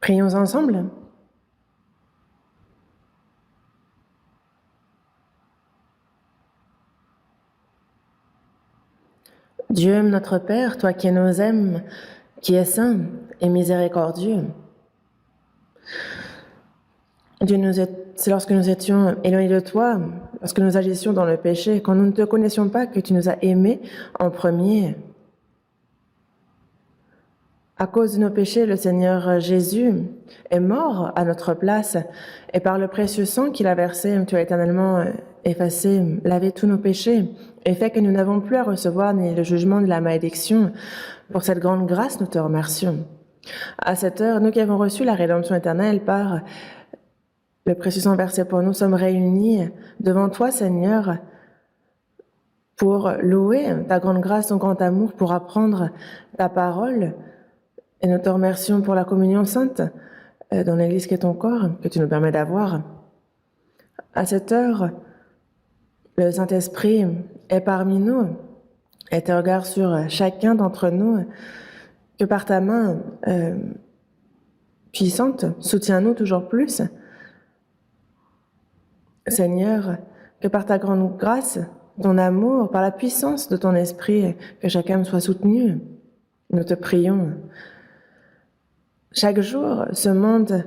Prions ensemble. Dieu notre Père, toi qui nous aimes, qui es saint et miséricordieux, c'est lorsque nous étions éloignés de toi, lorsque nous agissions dans le péché, quand nous ne te connaissions pas, que tu nous as aimés en premier. À cause de nos péchés, le Seigneur Jésus est mort à notre place, et par le précieux sang qu'il a versé, tu as éternellement effacé, lavé tous nos péchés, et fait que nous n'avons plus à recevoir ni le jugement ni la malédiction. Pour cette grande grâce, nous te remercions. À cette heure, nous qui avons reçu la rédemption éternelle par le précieux sang versé pour nous, sommes réunis devant toi, Seigneur, pour louer ta grande grâce, ton grand amour, pour apprendre ta parole. Et nous te remercions pour la communion sainte dans l'Église qui est ton corps, que tu nous permets d'avoir. À cette heure, le Saint-Esprit est parmi nous, et tes regards sur chacun d'entre nous, que par ta main puissante, soutiens-nous toujours plus. Seigneur, que par ta grande grâce, ton amour, par la puissance de ton esprit, que chacun soit soutenu. Nous te prions. Chaque jour, ce monde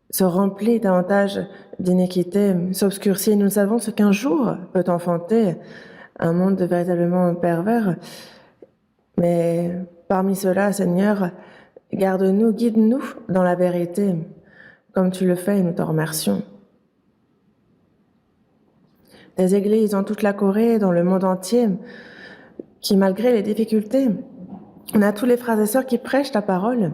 se remplit davantage d'iniquité, s'obscurcit. Nous savons ce qu'un jour peut enfanter, un monde véritablement pervers. Mais parmi cela, Seigneur, garde-nous, guide-nous dans la vérité, comme tu le fais et nous te remercions. Des églises dans toute la Corée, dans le monde entier, qui malgré les difficultés, on a tous les frères et sœurs qui prêchent ta parole.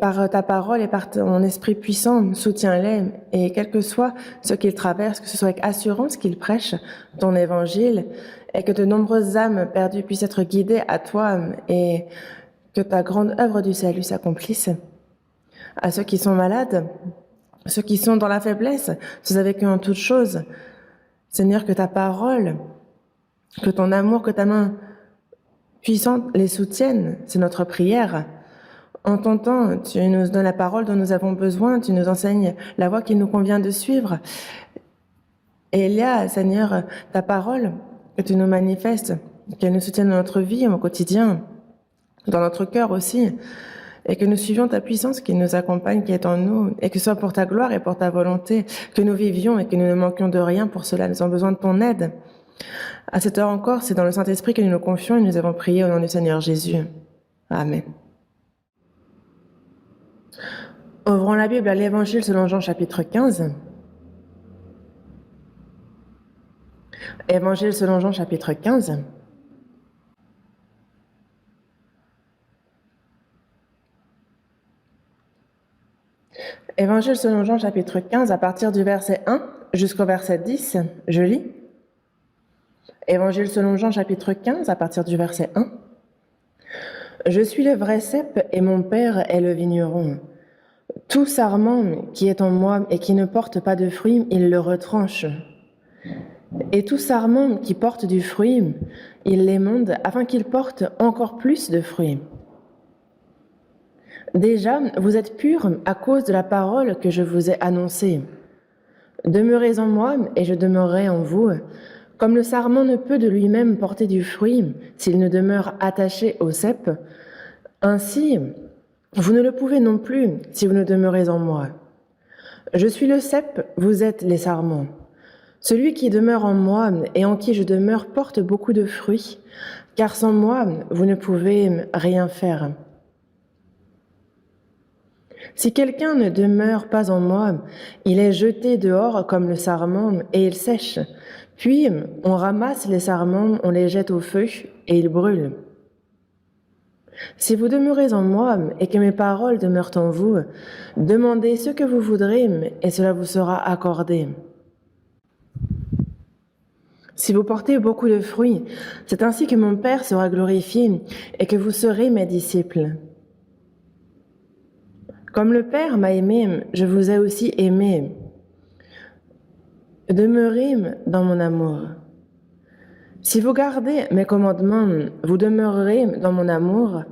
Par ta parole et par ton esprit puissant, soutiens-les, et quel que soit ce qu'ils traversent, que ce soit avec assurance qu'ils prêchent ton évangile, et que de nombreuses âmes perdues puissent être guidées à toi, et que ta grande œuvre du salut s'accomplisse. À ceux qui sont malades, ceux qui sont dans la faiblesse, ceux avec eux en toutes choses, Seigneur, que ta parole, que ton amour, que ta main puissante les soutienne, c'est notre prière. En ton temps, tu nous donnes la parole dont nous avons besoin, tu nous enseignes la voie qu'il nous convient de suivre. Et il y a, Seigneur, ta parole que tu nous manifestes, qu'elle nous soutienne dans notre vie, au quotidien, dans notre cœur aussi, et que nous suivions ta puissance qui nous accompagne, qui est en nous, et que ce soit pour ta gloire et pour ta volonté, que nous vivions et que nous ne manquions de rien pour cela. Nous avons besoin de ton aide. À cette heure encore, c'est dans le Saint-Esprit que nous nous confions et nous avons prié au nom du Seigneur Jésus. Amen. Ouvrons la Bible à l'Évangile selon Jean chapitre 15. Évangile selon Jean chapitre 15. Évangile selon Jean chapitre 15 à partir du verset 1 jusqu'au verset 10, je lis. Évangile selon Jean chapitre 15 à partir du verset 1. Je suis le vrai cep et mon Père est le vigneron. Tout sarment qui est en moi et qui ne porte pas de fruit, il le retranche. Et tout sarment qui porte du fruit, il l'émonde afin qu'il porte encore plus de fruits. Déjà, vous êtes purs à cause de la parole que je vous ai annoncée. Demeurez en moi et je demeurerai en vous. Comme le sarment ne peut de lui-même porter du fruit s'il ne demeure attaché au cep, ainsi, vous ne le pouvez non plus si vous ne demeurez en moi. Je suis le cep, vous êtes les sarments. Celui qui demeure en moi et en qui je demeure porte beaucoup de fruits, car sans moi, vous ne pouvez rien faire. Si quelqu'un ne demeure pas en moi, il est jeté dehors comme le sarment et il sèche. Puis on ramasse les sarments, on les jette au feu et ils brûlent. Si vous demeurez en moi et que mes paroles demeurent en vous, demandez ce que vous voudrez et cela vous sera accordé. Si vous portez beaucoup de fruits, c'est ainsi que mon Père sera glorifié et que vous serez mes disciples. Comme le Père m'a aimé, je vous ai aussi aimé. Demeurez dans mon amour. Si vous gardez mes commandements, vous demeurerez dans mon amour,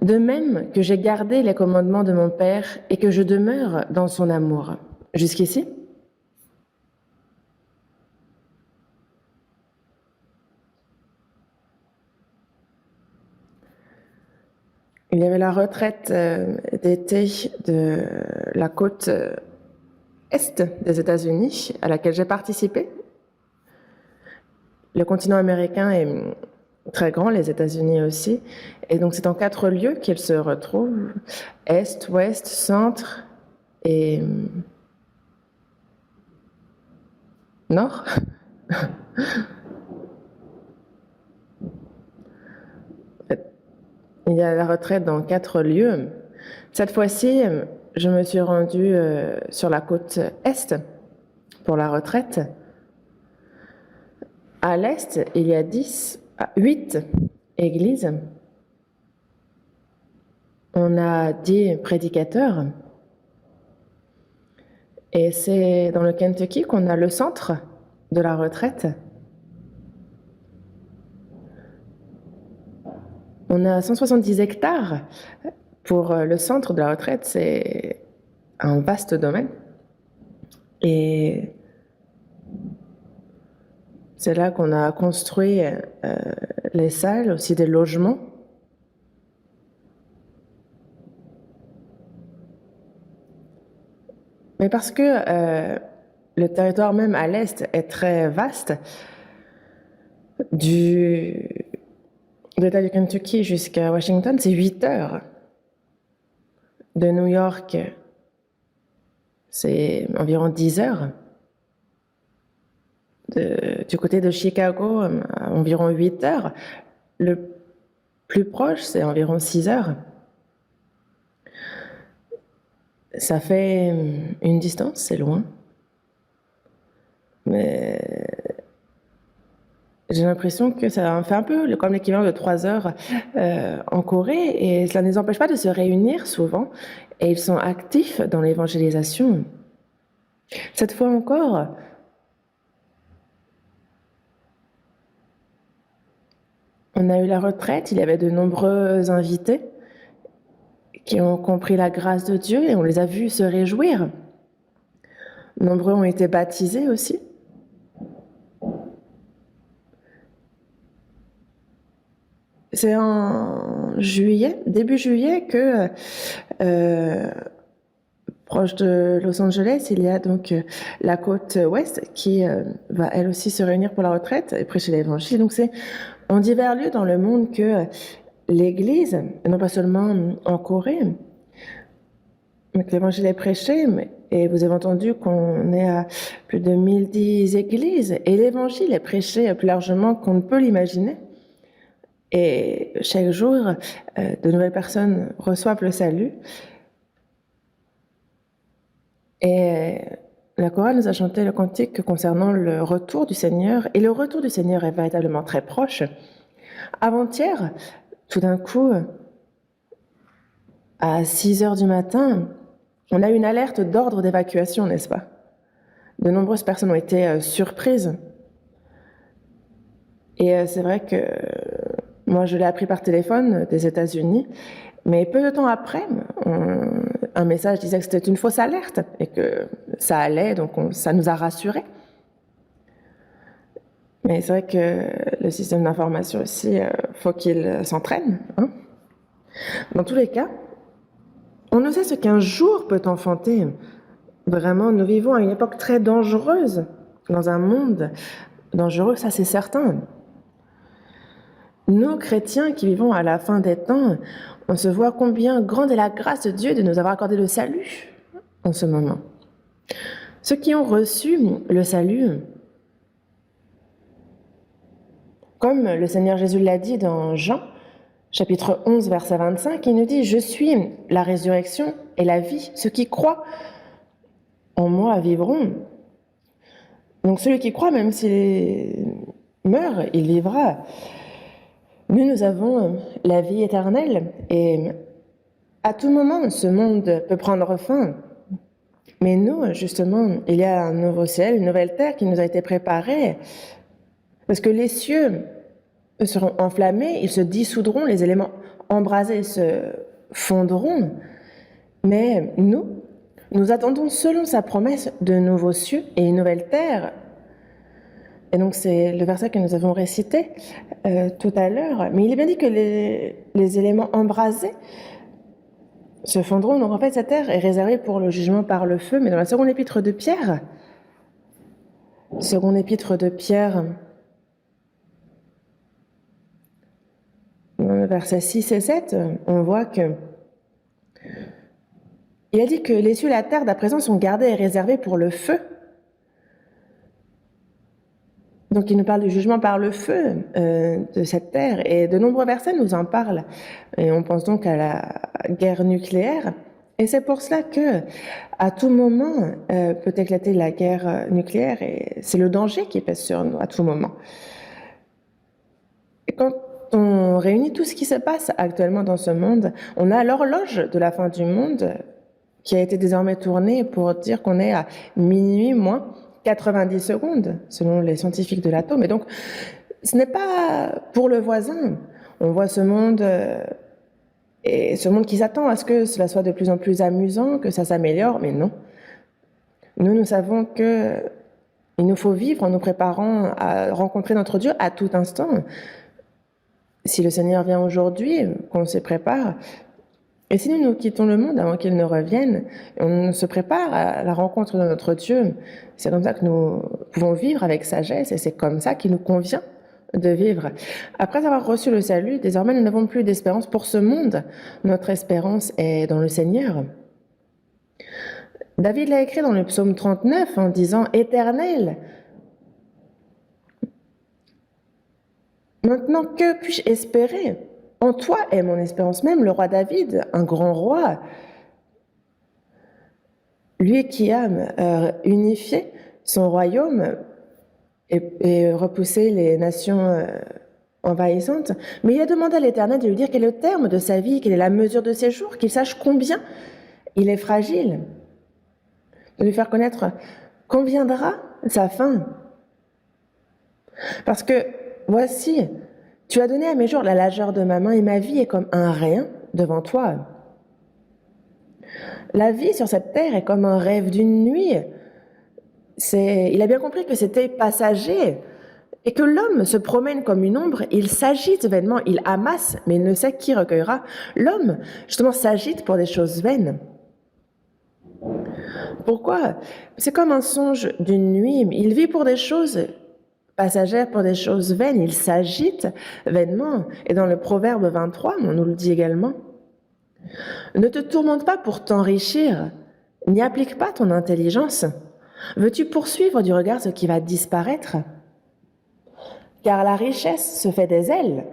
De même que j'ai gardé les commandements de mon Père et que je demeure dans son amour. Jusqu'ici? Il y avait la retraite d'été de la côte est des États-Unis à laquelle j'ai participé. Le continent américain est très grand, les États-Unis aussi, et donc c'est en 4 lieux qu'ils se retrouvent, est, ouest, centre et nord. Il y a la retraite dans 4 lieux. Cette fois-ci, je me suis rendue sur la côte est pour la retraite. À l'est, il y a 8 églises. On a 10 prédicateurs. Et c'est dans le Kentucky qu'on a le centre de la retraite. On a 170 hectares pour le centre de la retraite. C'est un vaste domaine. Et c'est là qu'on a construit les salles, aussi des logements. Mais parce que le territoire même à l'est est très vaste, de l'État du Kentucky jusqu'à Washington, c'est 8 heures. De New York, c'est environ 10 heures. Du côté de Chicago, environ 8 heures. Le plus proche, c'est environ 6 heures. Ça fait une distance, c'est loin. Mais j'ai l'impression que ça fait un peu comme l'équivalent de 3 heures en Corée, et cela ne les empêche pas de se réunir souvent, et ils sont actifs dans l'évangélisation. Cette fois encore, on a eu la retraite, il y avait de nombreux invités qui ont compris la grâce de Dieu et on les a vus se réjouir. Nombreux ont été baptisés aussi. C'est en juillet, début juillet, que proche de Los Angeles, il y a donc la côte ouest qui va elle aussi se réunir pour la retraite et prêcher l'évangile. Donc c'est en divers lieux dans le monde que l'Église, non pas seulement en Corée, mais que l'évangile est prêché, et vous avez entendu qu'on est à plus de 1010 églises, et l'évangile est prêché plus largement qu'on ne peut l'imaginer. Et chaque jour, de nouvelles personnes reçoivent le salut. Et la chorale nous a chanté le cantique concernant le retour du Seigneur, et le retour du Seigneur est véritablement très proche. Avant-hier, tout d'un coup, à 6 heures du matin, on a eu une alerte d'ordre d'évacuation, n'est-ce pas? De nombreuses personnes ont été surprises. Et c'est vrai que moi, je l'ai appris par téléphone des États-Unis, mais peu de temps après, un message disait que c'était une fausse alerte et que ça allait, donc ça nous a rassurés. Mais c'est vrai que le système d'information aussi, faut qu'il s'entraîne. Hein? Dans tous les cas, on ne sait ce qu'un jour peut enfanter. Vraiment, nous vivons à une époque très dangereuse, dans un monde dangereux, ça c'est certain. Nous, chrétiens qui vivons à la fin des temps, on se voit combien grande est la grâce de Dieu de nous avoir accordé le salut en ce moment. Ceux qui ont reçu le salut, comme le Seigneur Jésus l'a dit dans Jean, chapitre 11, verset 25, il nous dit « Je suis la résurrection et la vie. Ceux qui croient en moi vivront. » Donc celui qui croit, même s'il meurt, il vivra. Nous avons la vie éternelle, et à tout moment, ce monde peut prendre fin. Mais nous, justement, il y a un nouveau ciel, une nouvelle terre qui nous a été préparée, parce que les cieux seront enflammés, ils se dissoudront, les éléments embrasés se fondront. Mais nous attendons selon sa promesse de nouveaux cieux et une nouvelle terre. Et donc c'est le verset que nous avons récité tout à l'heure. Mais il est bien dit que les éléments embrasés se fondront. Donc en fait, cette terre est réservée pour le jugement par le feu. Mais dans la seconde épître de Pierre, versets 6 et 7, on voit que il a dit que les cieux et la terre d'à présent sont gardés et réservés pour le feu. Donc il nous parle du jugement par le feu de cette terre, et de nombreux versets nous en parlent. Et on pense donc à la guerre nucléaire. Et c'est pour cela que, à tout moment, peut éclater la guerre nucléaire, et c'est le danger qui pèse sur nous à tout moment. Et quand on réunit tout ce qui se passe actuellement dans ce monde, on a l'horloge de la fin du monde qui a été désormais tournée pour dire qu'on est à minuit moins 90 secondes, selon les scientifiques de l'atome. Et donc, ce n'est pas pour le voisin. On voit ce monde, et ce monde qui s'attend à ce que cela soit de plus en plus amusant, que ça s'améliore, mais non. Nous savons que il nous faut vivre en nous préparant à rencontrer notre Dieu à tout instant. Si le Seigneur vient aujourd'hui, qu'on se prépare. Et si nous quittons le monde avant qu'il ne revienne, on se prépare à la rencontre de notre Dieu. C'est comme ça que nous pouvons vivre avec sagesse, et c'est comme ça qu'il nous convient de vivre. Après avoir reçu le salut, désormais nous n'avons plus d'espérance pour ce monde. Notre espérance est dans le Seigneur. David l'a écrit dans le psaume 39 en disant « Éternel, maintenant que puis-je espérer ? En toi est mon espérance. » Même le roi David, un grand roi, lui qui a unifié son royaume et repoussé les nations envahissantes, mais il a demandé à l'Éternel de lui dire quel est le terme de sa vie, quelle est la mesure de ses jours, qu'il sache combien il est fragile, de lui faire connaître quand viendra sa fin. Parce que, voici, tu as donné à mes jours la largeur de ma main, et ma vie est comme un rien devant toi. La vie sur cette terre est comme un rêve d'une nuit. Il a bien compris que c'était passager, et que l'homme se promène comme une ombre, il s'agite vainement, il amasse, mais il ne sait qui recueillera. L'homme, justement, s'agite pour des choses vaines. Pourquoi ? C'est comme un songe d'une nuit. Il vit pour des choses passagères, pour des choses vaines. Il s'agite vainement. Et dans le Proverbe 23, on nous le dit également, ne te tourmente pas pour t'enrichir, n'y applique pas ton intelligence. Veux-tu poursuivre du regard ce qui va disparaître ? Car la richesse se fait des ailes,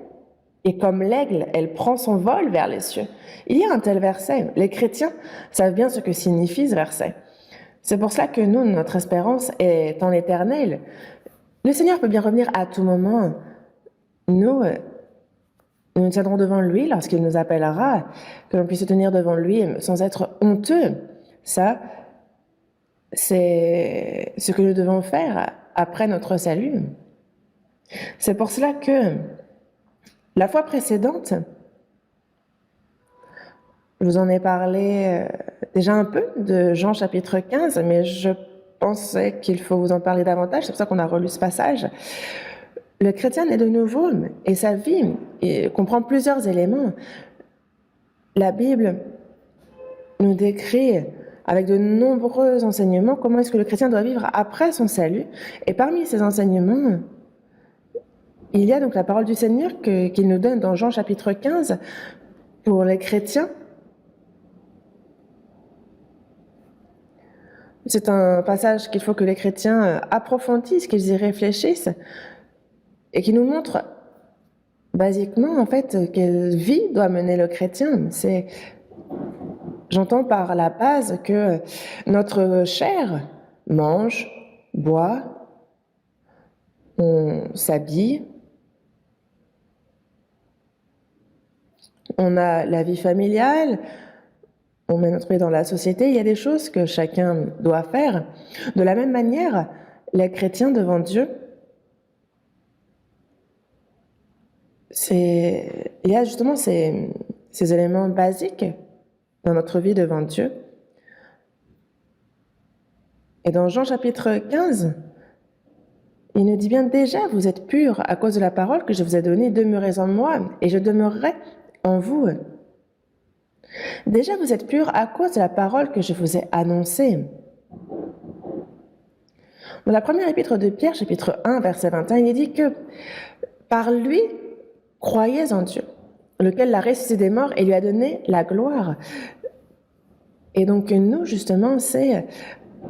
et comme l'aigle, elle prend son vol vers les cieux. Il y a un tel verset. Les chrétiens savent bien ce que signifie ce verset. C'est pour cela que nous, notre espérance est en l'Éternel. Le Seigneur peut bien revenir à tout moment. Nous nous tiendrons devant lui lorsqu'il nous appellera, que l'on puisse se tenir devant lui sans être honteux. Ça, c'est ce que nous devons faire après notre salut. C'est pour cela que la fois précédente, je vous en ai parlé déjà un peu de Jean chapitre 15, mais je pensais qu'il faut vous en parler davantage, c'est pour ça qu'on a relu ce passage. Le chrétien naît de nouveau, et sa vie comprend plusieurs éléments. La Bible nous décrit avec de nombreux enseignements comment est-ce que le chrétien doit vivre après son salut. Et parmi ces enseignements, il y a donc la parole du Seigneur qu'il nous donne dans Jean chapitre 15 pour les chrétiens. C'est un passage qu'il faut que les chrétiens approfondissent, qu'ils y réfléchissent, et qui nous montre basiquement, en fait, quelle vie doit mener le chrétien. J'entends par la base que notre chair mange, boit, on s'habille, on a la vie familiale, on met notre pied dans la société, il y a des choses que chacun doit faire. De la même manière, les chrétiens devant Dieu Il y a justement ces éléments basiques dans notre vie devant Dieu. Et dans Jean chapitre 15, il nous dit bien déjà, vous êtes purs à cause de la parole que je vous ai donnée, demeurez en moi et je demeurerai en vous. Déjà, vous êtes purs à cause de la parole que je vous ai annoncée. Dans la première épître de Pierre, chapitre 1, verset 21, il est dit que par lui, croyez en Dieu, lequel l'a ressuscité des morts et lui a donné la gloire. Et donc nous, justement, c'est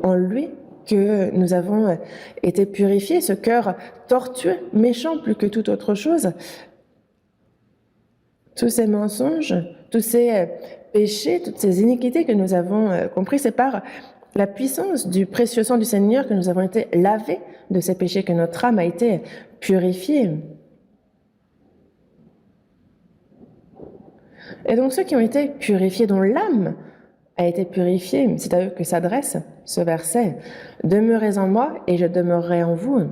en lui que nous avons été purifiés, ce cœur tortueux, méchant plus que toute autre chose. Tous ces mensonges, tous ces péchés, toutes ces iniquités que nous avons compris, c'est par la puissance du précieux sang du Seigneur que nous avons été lavés de ces péchés, que notre âme a été purifiée. Et donc ceux qui ont été purifiés, dont l'âme a été purifiée, c'est à eux que s'adresse ce verset. « Demeurez en moi et je demeurerai en vous ».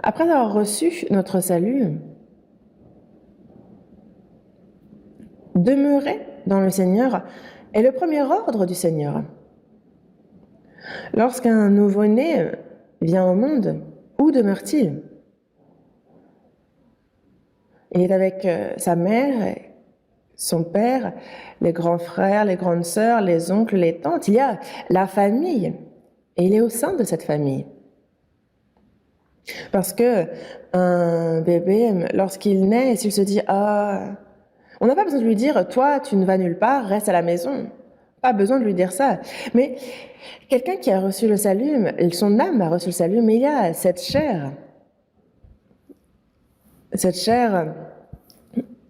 Après avoir reçu notre salut, demeurer dans le Seigneur est le premier ordre du Seigneur. Lorsqu'un nouveau-né vient au monde, où demeure-t-il? Il est avec sa mère, son père, les grands frères, les grandes sœurs, les oncles, les tantes. Il y a la famille et il est au sein de cette famille. Parce que un bébé, lorsqu'il naît, s'il se dit « Ah », on n'a pas besoin de lui dire « Toi, tu ne vas nulle part, reste à la maison ». Pas besoin de lui dire ça. Mais quelqu'un qui a reçu le salut, son âme a reçu le salut, mais il y a cette chair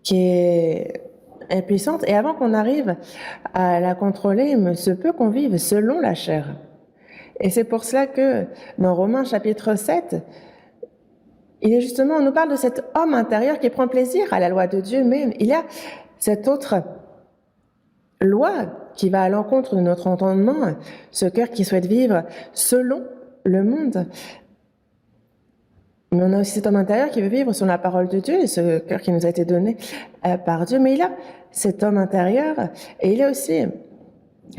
qui est impuissante. Et avant qu'on arrive à la contrôler, il se peut qu'on vive selon la chair. Et c'est pour cela que dans Romains chapitre 7, on nous parle de cet homme intérieur qui prend plaisir à la loi de Dieu, mais il y a cette autre loi qui va à l'encontre de notre entendement, ce cœur qui souhaite vivre selon le monde. Mais on a aussi cet homme intérieur qui veut vivre selon la parole de Dieu, et ce cœur qui nous a été donné par Dieu. Mais il y a cet homme intérieur, et il y a aussi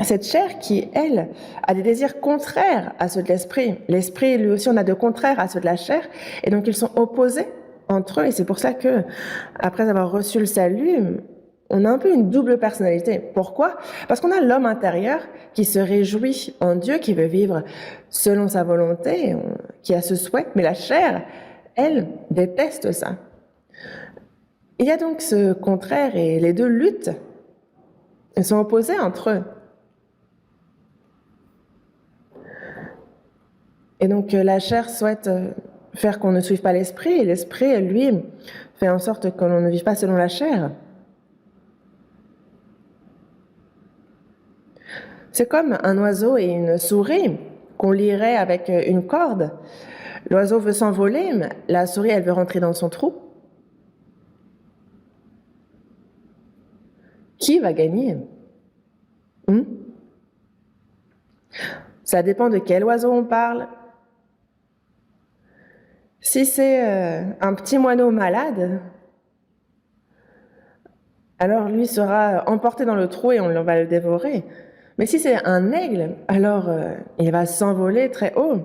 cette chair qui, elle, a des désirs contraires à ceux de l'esprit. L'esprit, lui aussi, on a de contraires à ceux de la chair, et donc ils sont opposés entre eux. Et c'est pour ça que, après avoir reçu le salut, on a un peu une double personnalité. Pourquoi? Parce qu'on a l'homme intérieur qui se réjouit en Dieu, qui veut vivre selon sa volonté, qui a ce souhait, mais la chair, elle, déteste ça. Il y a donc ce contraire et les deux luttent. Ils sont opposés entre eux. Et donc la chair souhaite faire qu'on ne suive pas l'esprit, et l'esprit, lui, fait en sorte que l'on ne vive pas selon la chair. C'est comme un oiseau et une souris qu'on lierait avec une corde. L'oiseau veut s'envoler, mais la souris, elle veut rentrer dans son trou. Qui va gagner? Ça dépend de quel oiseau on parle. Si c'est un petit moineau malade, alors lui sera emporté dans le trou et on va le dévorer. Mais si c'est un aigle, alors il va s'envoler très haut.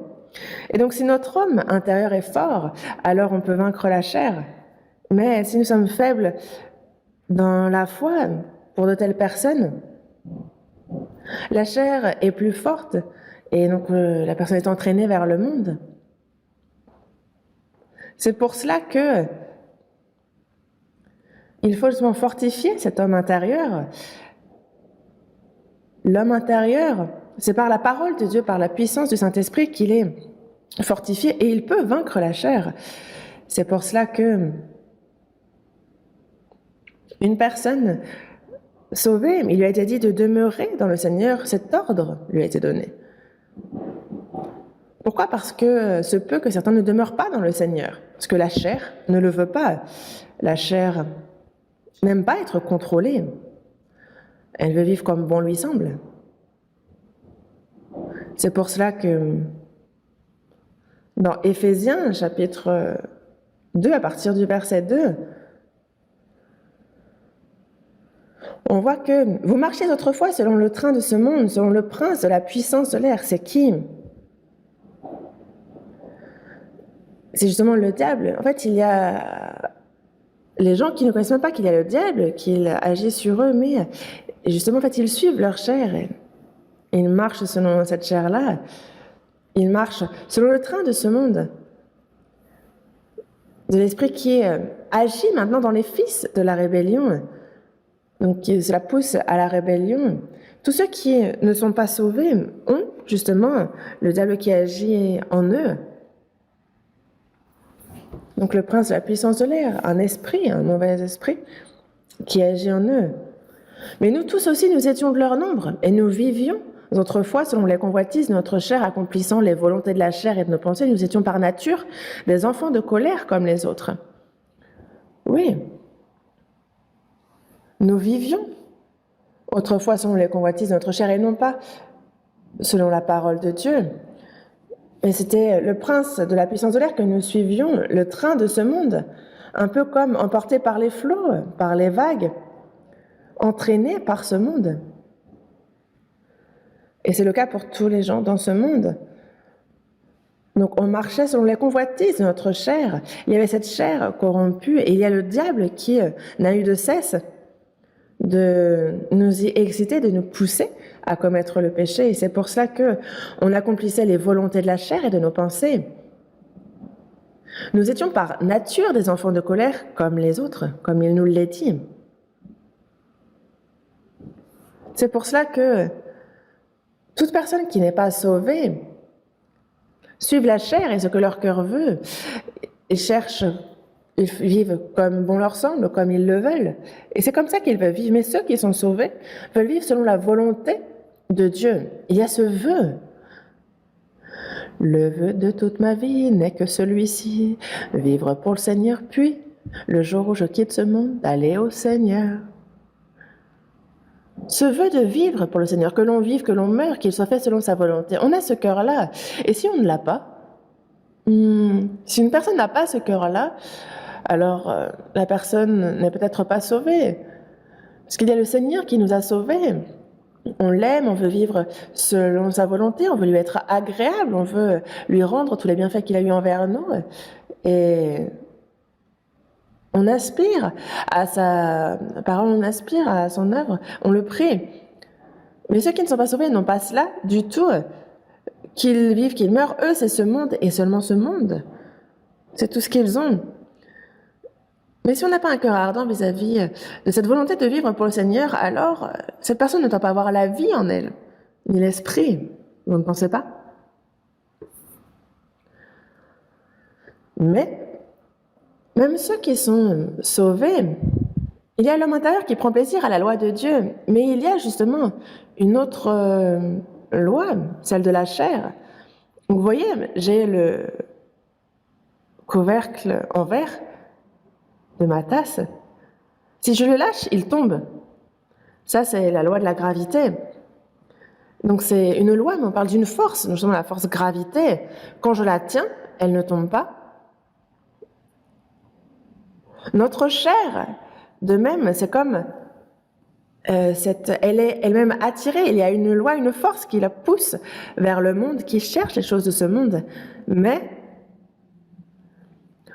Et donc si notre homme intérieur est fort, alors on peut vaincre la chair. Mais si nous sommes faibles dans la foi, pour de telles personnes, la chair est plus forte et donc la personne est entraînée vers le monde. C'est pour cela que il faut justement fortifier cet homme intérieur. L'homme intérieur, c'est par la parole de Dieu, par la puissance du Saint-Esprit qu'il est fortifié et il peut vaincre la chair. C'est pour cela que une personne sauvée, il lui a été dit de demeurer dans le Seigneur, cet ordre lui a été donné. Pourquoi? Parce que se peut que certains ne demeurent pas dans le Seigneur, parce que la chair ne le veut pas. La chair n'aime pas être contrôlée. Elle veut vivre comme bon lui semble. C'est pour cela que dans Éphésiens, chapitre 2, à partir du verset 2, on voit que vous marchiez autrefois selon le train de ce monde, selon le prince de la puissance de l'air. C'est qui? C'est justement le diable. En fait, il y a les gens qui ne connaissent même pas qu'il y a le diable, qu'il agit sur eux, mais justement, en fait, ils suivent leur chair. Et ils marchent selon cette chair-là. Ils marchent selon le train de ce monde, de l'esprit qui agit maintenant dans les fils de la rébellion. Donc, cela pousse à la rébellion. Tous ceux qui ne sont pas sauvés ont justement le diable qui agit en eux. Donc, le prince de la puissance de l'air, un esprit, un mauvais esprit qui agit en eux. Mais nous tous aussi, nous étions de leur nombre et nous vivions autrefois selon les convoitises de notre chair, accomplissant les volontés de la chair et de nos pensées. Nous étions par nature des enfants de colère comme les autres. Oui. Nous vivions autrefois selon les convoitises de notre chair et non pas selon la parole de Dieu. Et c'était le prince de la puissance de l'air que nous suivions, le train de ce monde, un peu comme emporté par les flots, par les vagues, entraîné par ce monde. Et c'est le cas pour tous les gens dans ce monde. Donc on marchait selon les convoitises de notre chair. Il y avait cette chair corrompue et il y a le diable qui n'a eu de cesse de nous y exciter, de nous pousser à commettre le péché. Et c'est pour cela qu'on accomplissait les volontés de la chair et de nos pensées. Nous étions par nature des enfants de colère comme les autres, comme il nous l'a dit. C'est pour cela que toute personne qui n'est pas sauvée suivent la chair et ce que leur cœur veut, et cherchent, ils vivent comme bon leur semble, comme ils le veulent. Et c'est comme ça qu'ils veulent vivre. Mais ceux qui sont sauvés veulent vivre selon la volonté de Dieu. Il y a ce vœu. Le vœu de toute ma vie n'est que celui-ci, vivre pour le Seigneur, puis, le jour où je quitte ce monde, aller au Seigneur. Ce vœu de vivre pour le Seigneur, que l'on vive, que l'on meure, qu'il soit fait selon sa volonté. On a ce cœur-là. Et si on ne l'a pas, si une personne n'a pas ce cœur-là, alors la personne n'est peut-être pas sauvée. Parce qu'il y a le Seigneur qui nous a sauvés. On l'aime, on veut vivre selon sa volonté, on veut lui être agréable, on veut lui rendre tous les bienfaits qu'il a eu envers nous. Et on aspire à sa parole, on aspire à son œuvre, on le prie. Mais ceux qui ne sont pas sauvés n'ont pas cela du tout. Qu'ils vivent, qu'ils meurent, eux, c'est ce monde et seulement ce monde. C'est tout ce qu'ils ont. Mais si on n'a pas un cœur ardent vis-à-vis de cette volonté de vivre pour le Seigneur, alors cette personne ne doit pas avoir la vie en elle, ni l'esprit. Vous ne pensez pas? Mais même ceux qui sont sauvés, il y a l'homme intérieur qui prend plaisir à la loi de Dieu, mais il y a justement une autre loi, celle de la chair. Vous voyez, j'ai le couvercle en verre de ma tasse. Si je le lâche, il tombe. Ça, c'est la loi de la gravité. Donc c'est une loi, mais on parle d'une force, justement la force gravité. Quand je la tiens, elle ne tombe pas. Notre chair, de même, c'est comme elle est elle-même attirée. Il y a une loi, une force qui la pousse vers le monde, qui cherche les choses de ce monde. Mais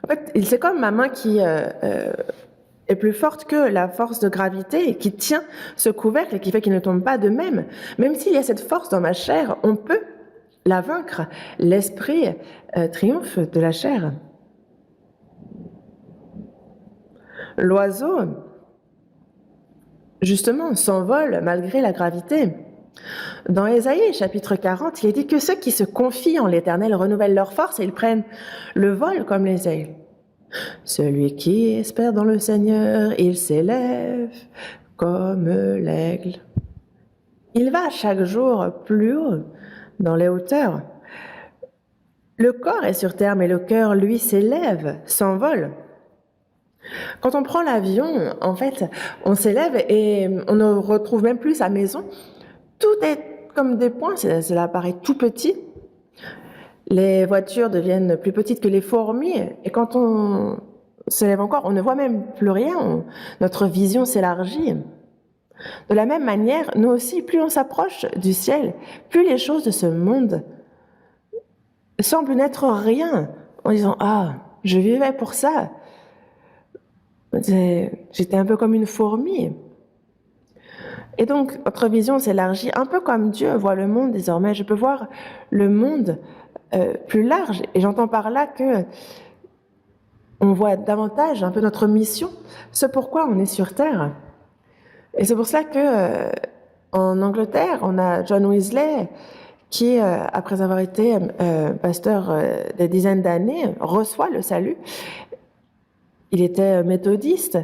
en fait, c'est comme ma main qui est plus forte que la force de gravité et qui tient ce couvercle et qui fait qu'il ne tombe pas de même. Même s'il y a cette force dans ma chair, on peut la vaincre. L'esprit triomphe de la chair. L'oiseau, justement, s'envole malgré la gravité. Dans Ésaïe, chapitre 40, il est dit que ceux qui se confient en l'Éternel renouvellent leur force et ils prennent le vol comme les aigles. Celui qui espère dans le Seigneur, il s'élève comme l'aigle. Il va chaque jour plus haut, dans les hauteurs. Le corps est sur terre, mais le cœur, lui, s'élève, s'envole. Quand on prend l'avion, en fait, on s'élève et on ne retrouve même plus sa maison. Tout est comme des points, cela paraît tout petit. Les voitures deviennent plus petites que les fourmis, et quand on s'élève encore, on ne voit même plus rien, notre vision s'élargit. De la même manière, nous aussi, plus on s'approche du ciel, plus les choses de ce monde semblent n'être rien, en disant « Ah, je vivais pour ça. J'étais un peu comme une fourmi. » Et donc, notre vision s'élargit un peu comme Dieu voit le monde désormais. Je peux voir le monde plus large, et j'entends par là que on voit davantage un peu notre mission, ce pourquoi on est sur Terre. Et c'est pour cela que en Angleterre, on a John Wesley qui, après avoir été pasteur des dizaines d'années, reçoit le salut. Il était méthodiste.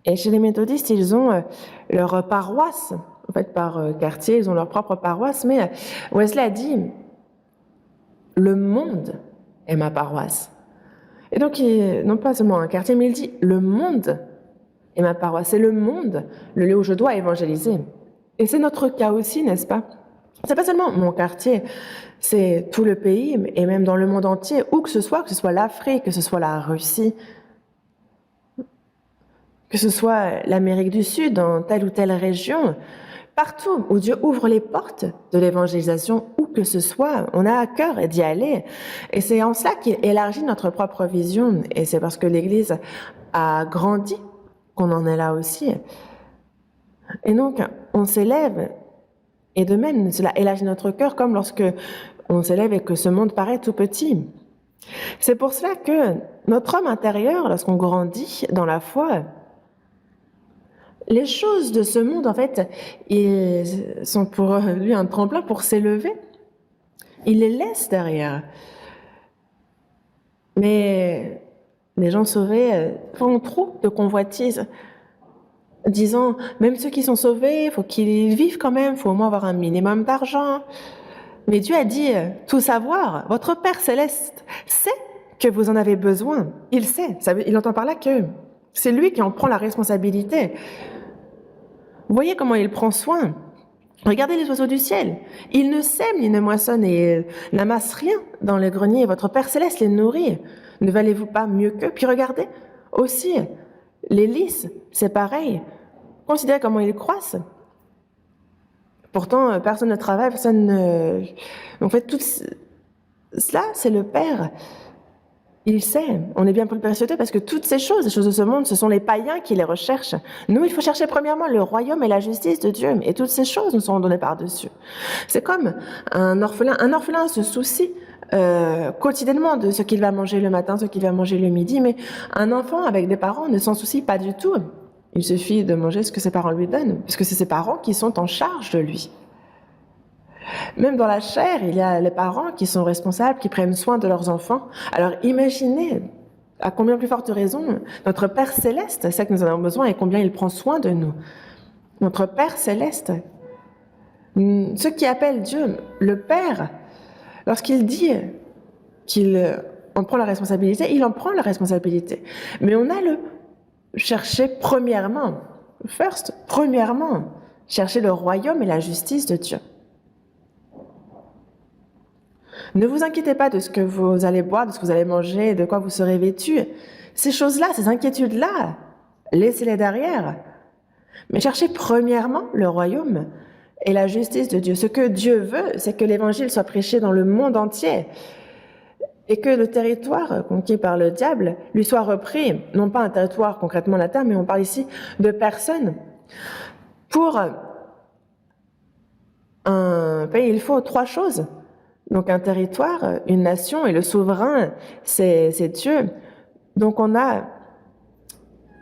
Et chez les méthodistes, ils ont leur paroisse. En fait, par quartier, ils ont leur propre paroisse. Mais Wesley a dit, le monde est ma paroisse. Et donc, non pas seulement un quartier, mais il dit, le monde est ma paroisse. C'est le monde, le lieu où je dois évangéliser. Et c'est notre cas aussi, n'est-ce pas? C'est pas seulement mon quartier, c'est tout le pays, et même dans le monde entier, où que ce soit l'Afrique, que ce soit la Russie, que ce soit l'Amérique du Sud, dans telle ou telle région, partout où Dieu ouvre les portes de l'évangélisation, où que ce soit, on a à cœur d'y aller. Et c'est en cela qu'il élargit notre propre vision. Et c'est parce que l'Église a grandi qu'on en est là aussi. Et donc, on s'élève, et de même, cela élargit notre cœur, comme lorsque on s'élève et que ce monde paraît tout petit. C'est pour cela que notre homme intérieur, lorsqu'on grandit dans la foi, les choses de ce monde, en fait, ils sont pour lui un tremplin pour s'élever. Il les laisse derrière. Mais les gens sauvés font trop de convoitises, disant, même ceux qui sont sauvés, il faut qu'ils vivent quand même, il faut au moins avoir un minimum d'argent. Mais Dieu a dit, tout savoir, votre Père Céleste sait que vous en avez besoin. Il sait, il entend par là que c'est lui qui en prend la responsabilité. Vous voyez comment il prend soin. Regardez les oiseaux du ciel. Ils ne sèment ni ne moissonnent et n'amassent rien dans les greniers. Votre Père Céleste les nourrit. Ne valez-vous pas mieux qu'eux? Puis regardez aussi, les lys, c'est pareil. Considérez comment ils croissent. Pourtant, personne ne travaille, personne ne... En fait, tout cela, c'est le Père. Il sait, on est bien plus précieux parce que toutes ces choses, les choses de ce monde, ce sont les païens qui les recherchent. Nous, il faut chercher premièrement le royaume et la justice de Dieu, et toutes ces choses nous seront données par-dessus. C'est comme un orphelin. Un orphelin se soucie quotidiennement de ce qu'il va manger le matin, ce qu'il va manger le midi, mais un enfant avec des parents ne s'en soucie pas du tout. Il suffit de manger ce que ses parents lui donnent, puisque c'est ses parents qui sont en charge de lui. Même dans la chair, il y a les parents qui sont responsables, qui prennent soin de leurs enfants. Alors imaginez, à combien plus forte raison, notre Père Céleste sait que nous en avons besoin et combien il prend soin de nous. Notre Père Céleste, ceux qui appellent Dieu le Père, lorsqu'il dit qu'il en prend la responsabilité, il en prend la responsabilité. Mais on a le chercher premièrement, chercher le royaume et la justice de Dieu. Ne vous inquiétez pas de ce que vous allez boire, de ce que vous allez manger, de quoi vous serez vêtus. Ces choses-là, ces inquiétudes-là, laissez-les derrière. Mais cherchez premièrement le royaume et la justice de Dieu. Ce que Dieu veut, c'est que l'évangile soit prêché dans le monde entier et que le territoire conquis par le diable lui soit repris. Non pas un territoire concrètement la terre, mais on parle ici de personnes. Pour un pays, il faut 3 choses. Donc un territoire, une nation, et le souverain, c'est Dieu. Donc on a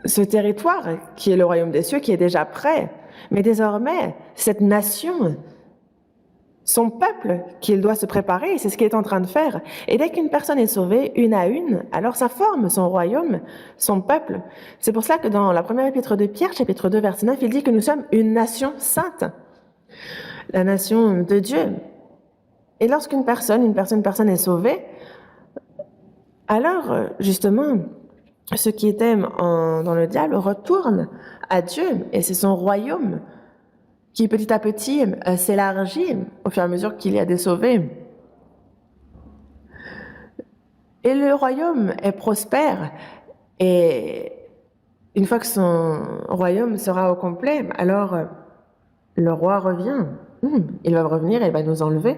ce territoire qui est le royaume des cieux, qui est déjà prêt. Mais désormais, cette nation, son peuple, qu'il doit se préparer, c'est ce qu'il est en train de faire. Et dès qu'une personne est sauvée, une à une, alors ça forme son royaume, son peuple. C'est pour ça que dans la première épître de Pierre, chapitre 2, verset 9, il dit que nous sommes une nation sainte, la nation de Dieu. Et lorsqu'une personne est sauvée, alors justement, ceux qui étaient dans le diable retournent à Dieu, et c'est son royaume qui petit à petit s'élargit au fur et à mesure qu'il y a des sauvés. Et le royaume est prospère. Et une fois que son royaume sera au complet, alors le roi revient. Il va revenir et il va nous enlever.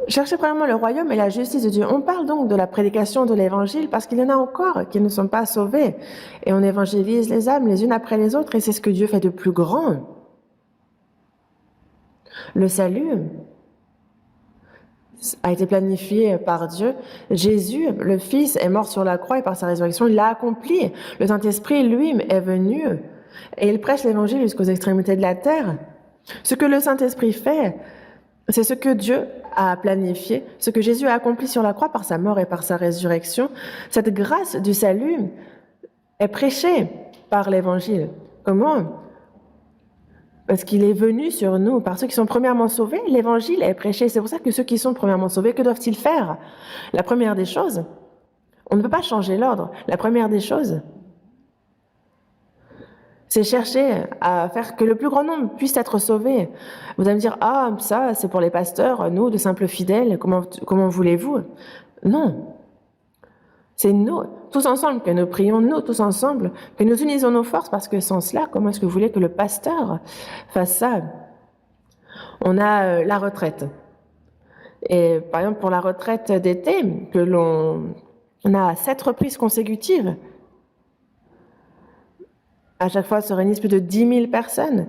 Cherchez premièrement le royaume et la justice de Dieu. On parle donc de la prédication de l'évangile parce qu'il y en a encore qui ne sont pas sauvés. Et on évangélise les âmes les unes après les autres et c'est ce que Dieu fait de plus grand. Le salut a été planifié par Dieu. Jésus, le Fils, est mort sur la croix et par sa résurrection, il l'a accompli. Le Saint-Esprit, lui, est venu et il prêche l'évangile jusqu'aux extrémités de la terre. Ce que le Saint-Esprit fait, c'est ce que Dieu a planifié, ce que Jésus a accompli sur la croix par sa mort et par sa résurrection. Cette grâce du salut est prêchée par l'évangile. Comment ? Parce qu'il est venu sur nous, par ceux qui sont premièrement sauvés, l'évangile est prêché. C'est pour ça que ceux qui sont premièrement sauvés, que doivent-ils faire? La première des choses, on ne peut pas changer l'ordre. La première des choses, c'est chercher à faire que le plus grand nombre puisse être sauvé. Vous allez me dire, ah, ça, c'est pour les pasteurs, nous, de simples fidèles, comment voulez-vous? Non. C'est nous, tous ensemble, que nous prions, nous, tous ensemble, que nous unisons nos forces, parce que sans cela, comment est-ce que vous voulez que le pasteur fasse ça? On a la retraite. Et par exemple, pour la retraite d'été, que l'on a 7 reprises consécutives, à chaque fois se réunissent plus de 10 000 personnes.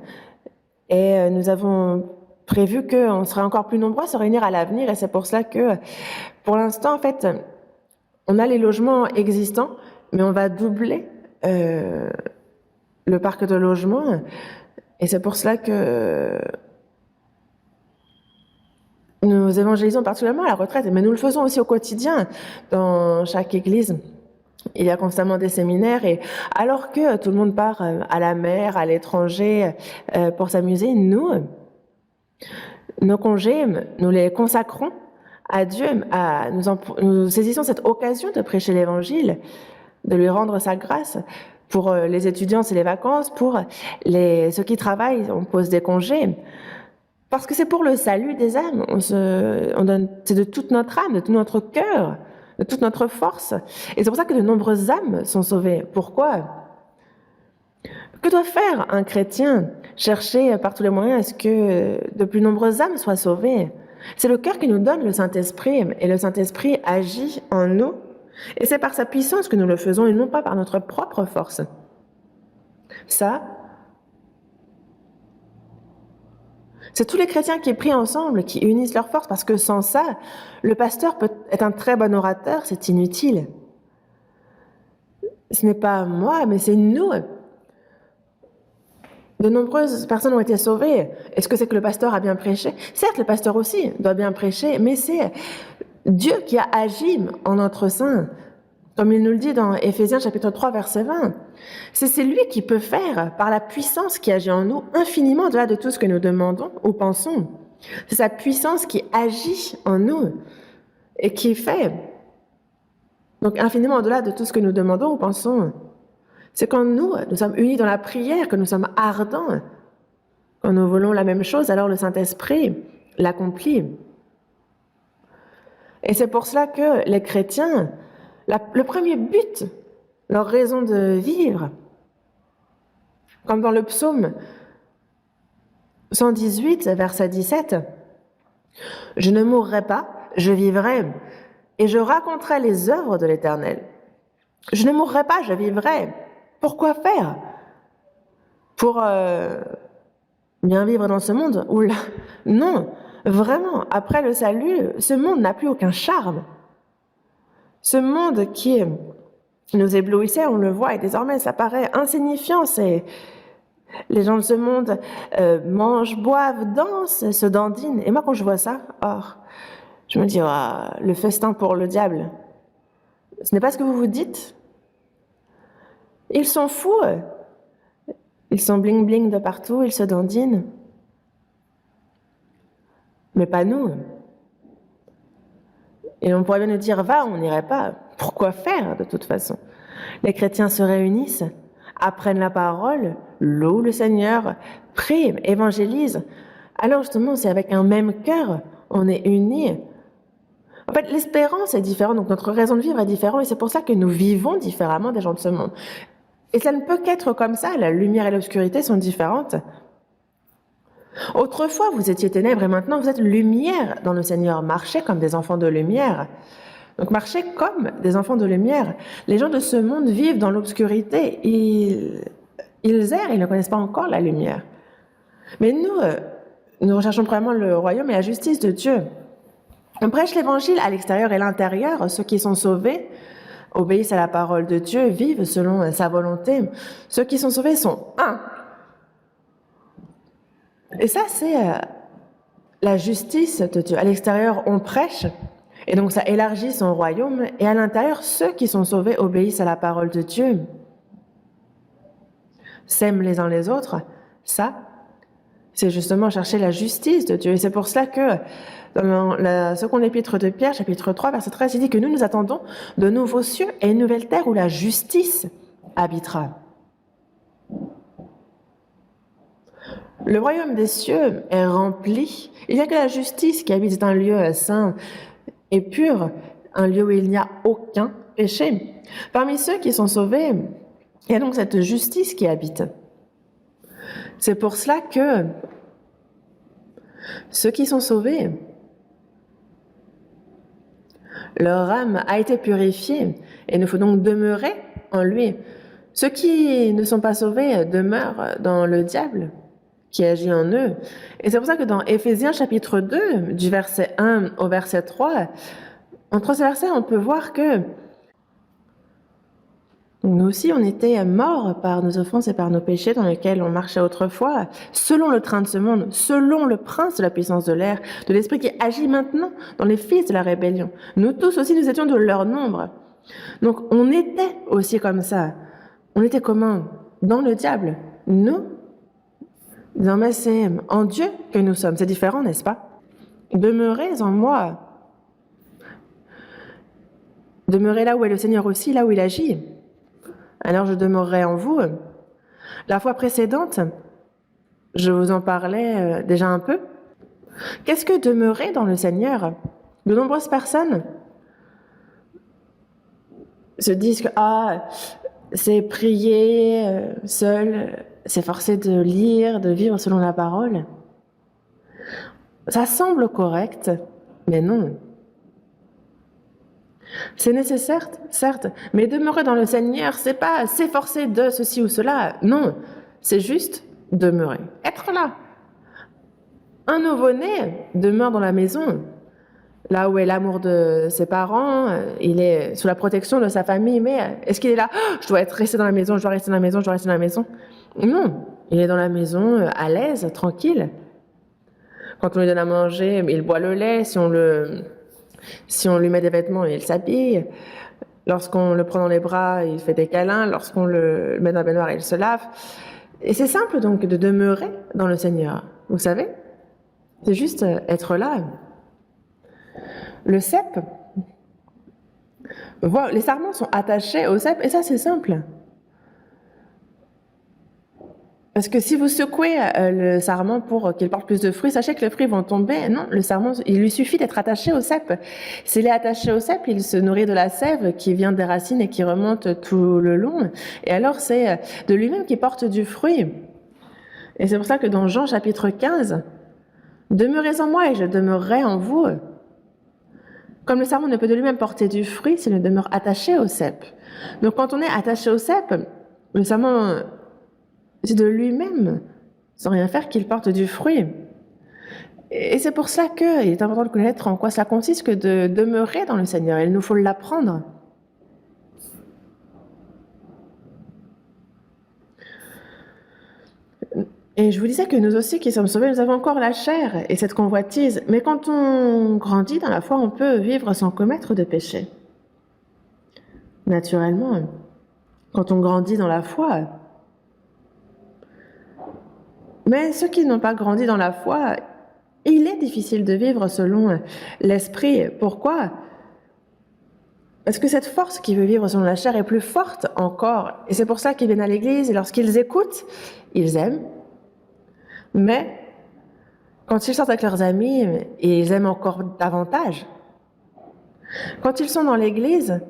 Et nous avons prévu qu'on serait encore plus nombreux à se réunir à l'avenir. Et c'est pour cela que, pour l'instant, en fait, on a les logements existants, mais on va doubler le parc de logements. Et c'est pour cela que nous évangélisons particulièrement à la retraite, mais nous le faisons aussi au quotidien dans chaque église. Il y a constamment des séminaires et alors que tout le monde part à la mer, à l'étranger pour s'amuser, nous, nos congés, nous les consacrons à Dieu. Nous saisissons cette occasion de prêcher l'Évangile, de lui rendre sa grâce. Pour les étudiants, c'est les vacances. Pour ceux qui travaillent, on pose des congés. Parce que c'est pour le salut des âmes. C'est de toute notre âme, de tout notre cœur, de toute notre force. Et c'est pour ça que de nombreuses âmes sont sauvées. Pourquoi ? Que doit faire un chrétien? Chercher par tous les moyens à ce que de plus nombreuses âmes soient sauvées. C'est le cœur qui nous donne le Saint-Esprit, et le Saint-Esprit agit en nous. Et c'est par sa puissance que nous le faisons, et non pas par notre propre force. Ça, c'est tous les chrétiens qui prient ensemble, qui unissent leurs forces, parce que sans ça, le pasteur peut être un très bon orateur, c'est inutile. Ce n'est pas moi, mais c'est nous. De nombreuses personnes ont été sauvées. Est-ce que c'est que le pasteur a bien prêché? Certes, le pasteur aussi doit bien prêcher, mais c'est Dieu qui a agi en notre sein. Comme il nous le dit dans Éphésiens chapitre 3, verset 20. C'est lui qui peut faire, par la puissance qui agit en nous, infiniment au-delà de tout ce que nous demandons ou pensons. C'est sa puissance qui agit en nous et qui fait. Donc infiniment au-delà de tout ce que nous demandons ou pensons. C'est quand nous sommes unis dans la prière, que nous sommes ardents, quand nous voulons la même chose, alors le Saint-Esprit l'accomplit. Et c'est pour cela que les chrétiens, le premier but, leur raison de vivre, comme dans le psaume 118, verset 17, « Je ne mourrai pas, je vivrai, et je raconterai les œuvres de l'Éternel. Je ne mourrai pas, je vivrai. » Pourquoi faire? Pour bien vivre dans ce monde? Oula, non, vraiment, après le salut, ce monde n'a plus aucun charme. Ce monde qui nous éblouissait, on le voit, et désormais ça paraît insignifiant. Les gens de ce monde mangent, boivent, dansent, se dandinent. Et moi, quand je vois ça, je me dis, le festin pour le diable. Ce n'est pas ce que vous vous dites? Ils sont fous, ils sont bling-bling de partout, ils se dandinent. Mais pas nous. Et on pourrait bien nous dire, va, on n'irait pas. Pourquoi faire, de toute façon? Les chrétiens se réunissent, apprennent la parole, louent le Seigneur, prient, évangélisent. Alors justement, c'est avec un même cœur, on est unis. En fait, l'espérance est différente, donc notre raison de vivre est différente, et c'est pour ça que nous vivons différemment des gens de ce monde. Et ça ne peut qu'être comme ça, la lumière et l'obscurité sont différentes. Autrefois, vous étiez ténèbres et maintenant vous êtes lumière dans le Seigneur. Marchez comme des enfants de lumière. Donc marchez comme des enfants de lumière. Les gens de ce monde vivent dans l'obscurité. Ils errent, ils ne connaissent pas encore la lumière. Mais nous recherchons vraiment le royaume et la justice de Dieu. On prêche l'évangile à l'extérieur et à l'intérieur. Ceux qui sont sauvés obéissent à la parole de Dieu, vivent selon sa volonté. Ceux qui sont sauvés sont un. Et ça, c'est la justice de Dieu. À l'extérieur, on prêche, et donc ça élargit son royaume. Et à l'intérieur, ceux qui sont sauvés obéissent à la parole de Dieu, s'aiment les uns les autres. Ça, c'est justement chercher la justice de Dieu. Et c'est pour cela que dans la seconde épître de Pierre, chapitre 3, verset 13, il dit que nous attendons de nouveaux cieux et une nouvelle terre où la justice habitera. Le royaume des cieux est rempli. Il n'y a que la justice qui habite. C'est un lieu saint et pur, un lieu où il n'y a aucun péché. Parmi ceux qui sont sauvés, il y a donc cette justice qui habite. C'est pour cela que ceux qui sont sauvés, leur âme a été purifiée et il nous faut donc demeurer en lui. Ceux qui ne sont pas sauvés demeurent dans le diable qui agit en eux. Et c'est pour ça que dans Éphésiens chapitre 2, du verset 1 au verset 3, entre ces versets, on peut voir que nous aussi, on était morts par nos offenses et par nos péchés dans lesquels on marchait autrefois, selon le train de ce monde, selon le prince de la puissance de l'air, de l'esprit qui agit maintenant dans les fils de la rébellion. Nous tous aussi, nous étions de leur nombre. Donc, on était aussi comme ça. On était comment? Dans le diable. Nous, désormais, c'est en Dieu que nous sommes. C'est différent, n'est-ce pas? Demeurez en moi. Demeurez là où est le Seigneur aussi, là où il agit. Alors je demeurerai en vous. La fois précédente, je vous en parlais déjà un peu. Qu'est-ce que demeurer dans le Seigneur? De nombreuses personnes se disent que c'est prier seul, s'efforcer de lire, de vivre selon la parole. Ça semble correct, mais non. C'est nécessaire, certes, mais demeurer dans le Seigneur, c'est pas s'efforcer de ceci ou cela. Non, c'est juste demeurer, être là. Un nouveau-né demeure dans la maison, là où est l'amour de ses parents, il est sous la protection de sa famille, mais est-ce qu'il est là? Je dois être resté dans la maison, je dois rester dans la maison, je dois rester dans la maison. Non, il est dans la maison, à l'aise, tranquille. Quand on lui donne à manger, il boit le lait, si on lui met des vêtements, il s'habille. Lorsqu'on le prend dans les bras, il fait des câlins. Lorsqu'on le met dans la baignoire, il se lave. Et c'est simple donc de demeurer dans le Seigneur. Vous savez, c'est juste être là. Le cep, les sarments sont attachés au cep, et ça c'est simple. Parce que si vous secouez le sarment pour qu'il porte plus de fruits, sachez que les fruits vont tomber. Non, le sarment, il lui suffit d'être attaché au cep. S'il est attaché au cep, il se nourrit de la sève qui vient des racines et qui remonte tout le long. Et alors, c'est de lui-même qui porte du fruit. Et c'est pour ça que dans Jean chapitre 15, « Demeurez en moi et je demeurerai en vous ». Comme le sarment ne peut de lui-même porter du fruit s'il ne demeure attaché au cep. Donc quand on est attaché au cep, le sarment... c'est de lui-même, sans rien faire, qu'il porte du fruit. Et c'est pour ça qu'il est important de connaître en quoi ça consiste que de demeurer dans le Seigneur. Il nous faut l'apprendre. Et je vous disais que nous aussi qui sommes sauvés, nous avons encore la chair et cette convoitise. Mais quand on grandit dans la foi, on peut vivre sans commettre de péché. Naturellement, quand on grandit dans la foi, mais ceux qui n'ont pas grandi dans la foi, il est difficile de vivre selon l'esprit. Pourquoi? Parce que cette force qui veut vivre selon la chair est plus forte encore. Et c'est pour ça qu'ils viennent à l'église, et lorsqu'ils écoutent, ils aiment. Mais quand ils sortent avec leurs amis, ils aiment encore davantage. Quand ils sont dans l'Église,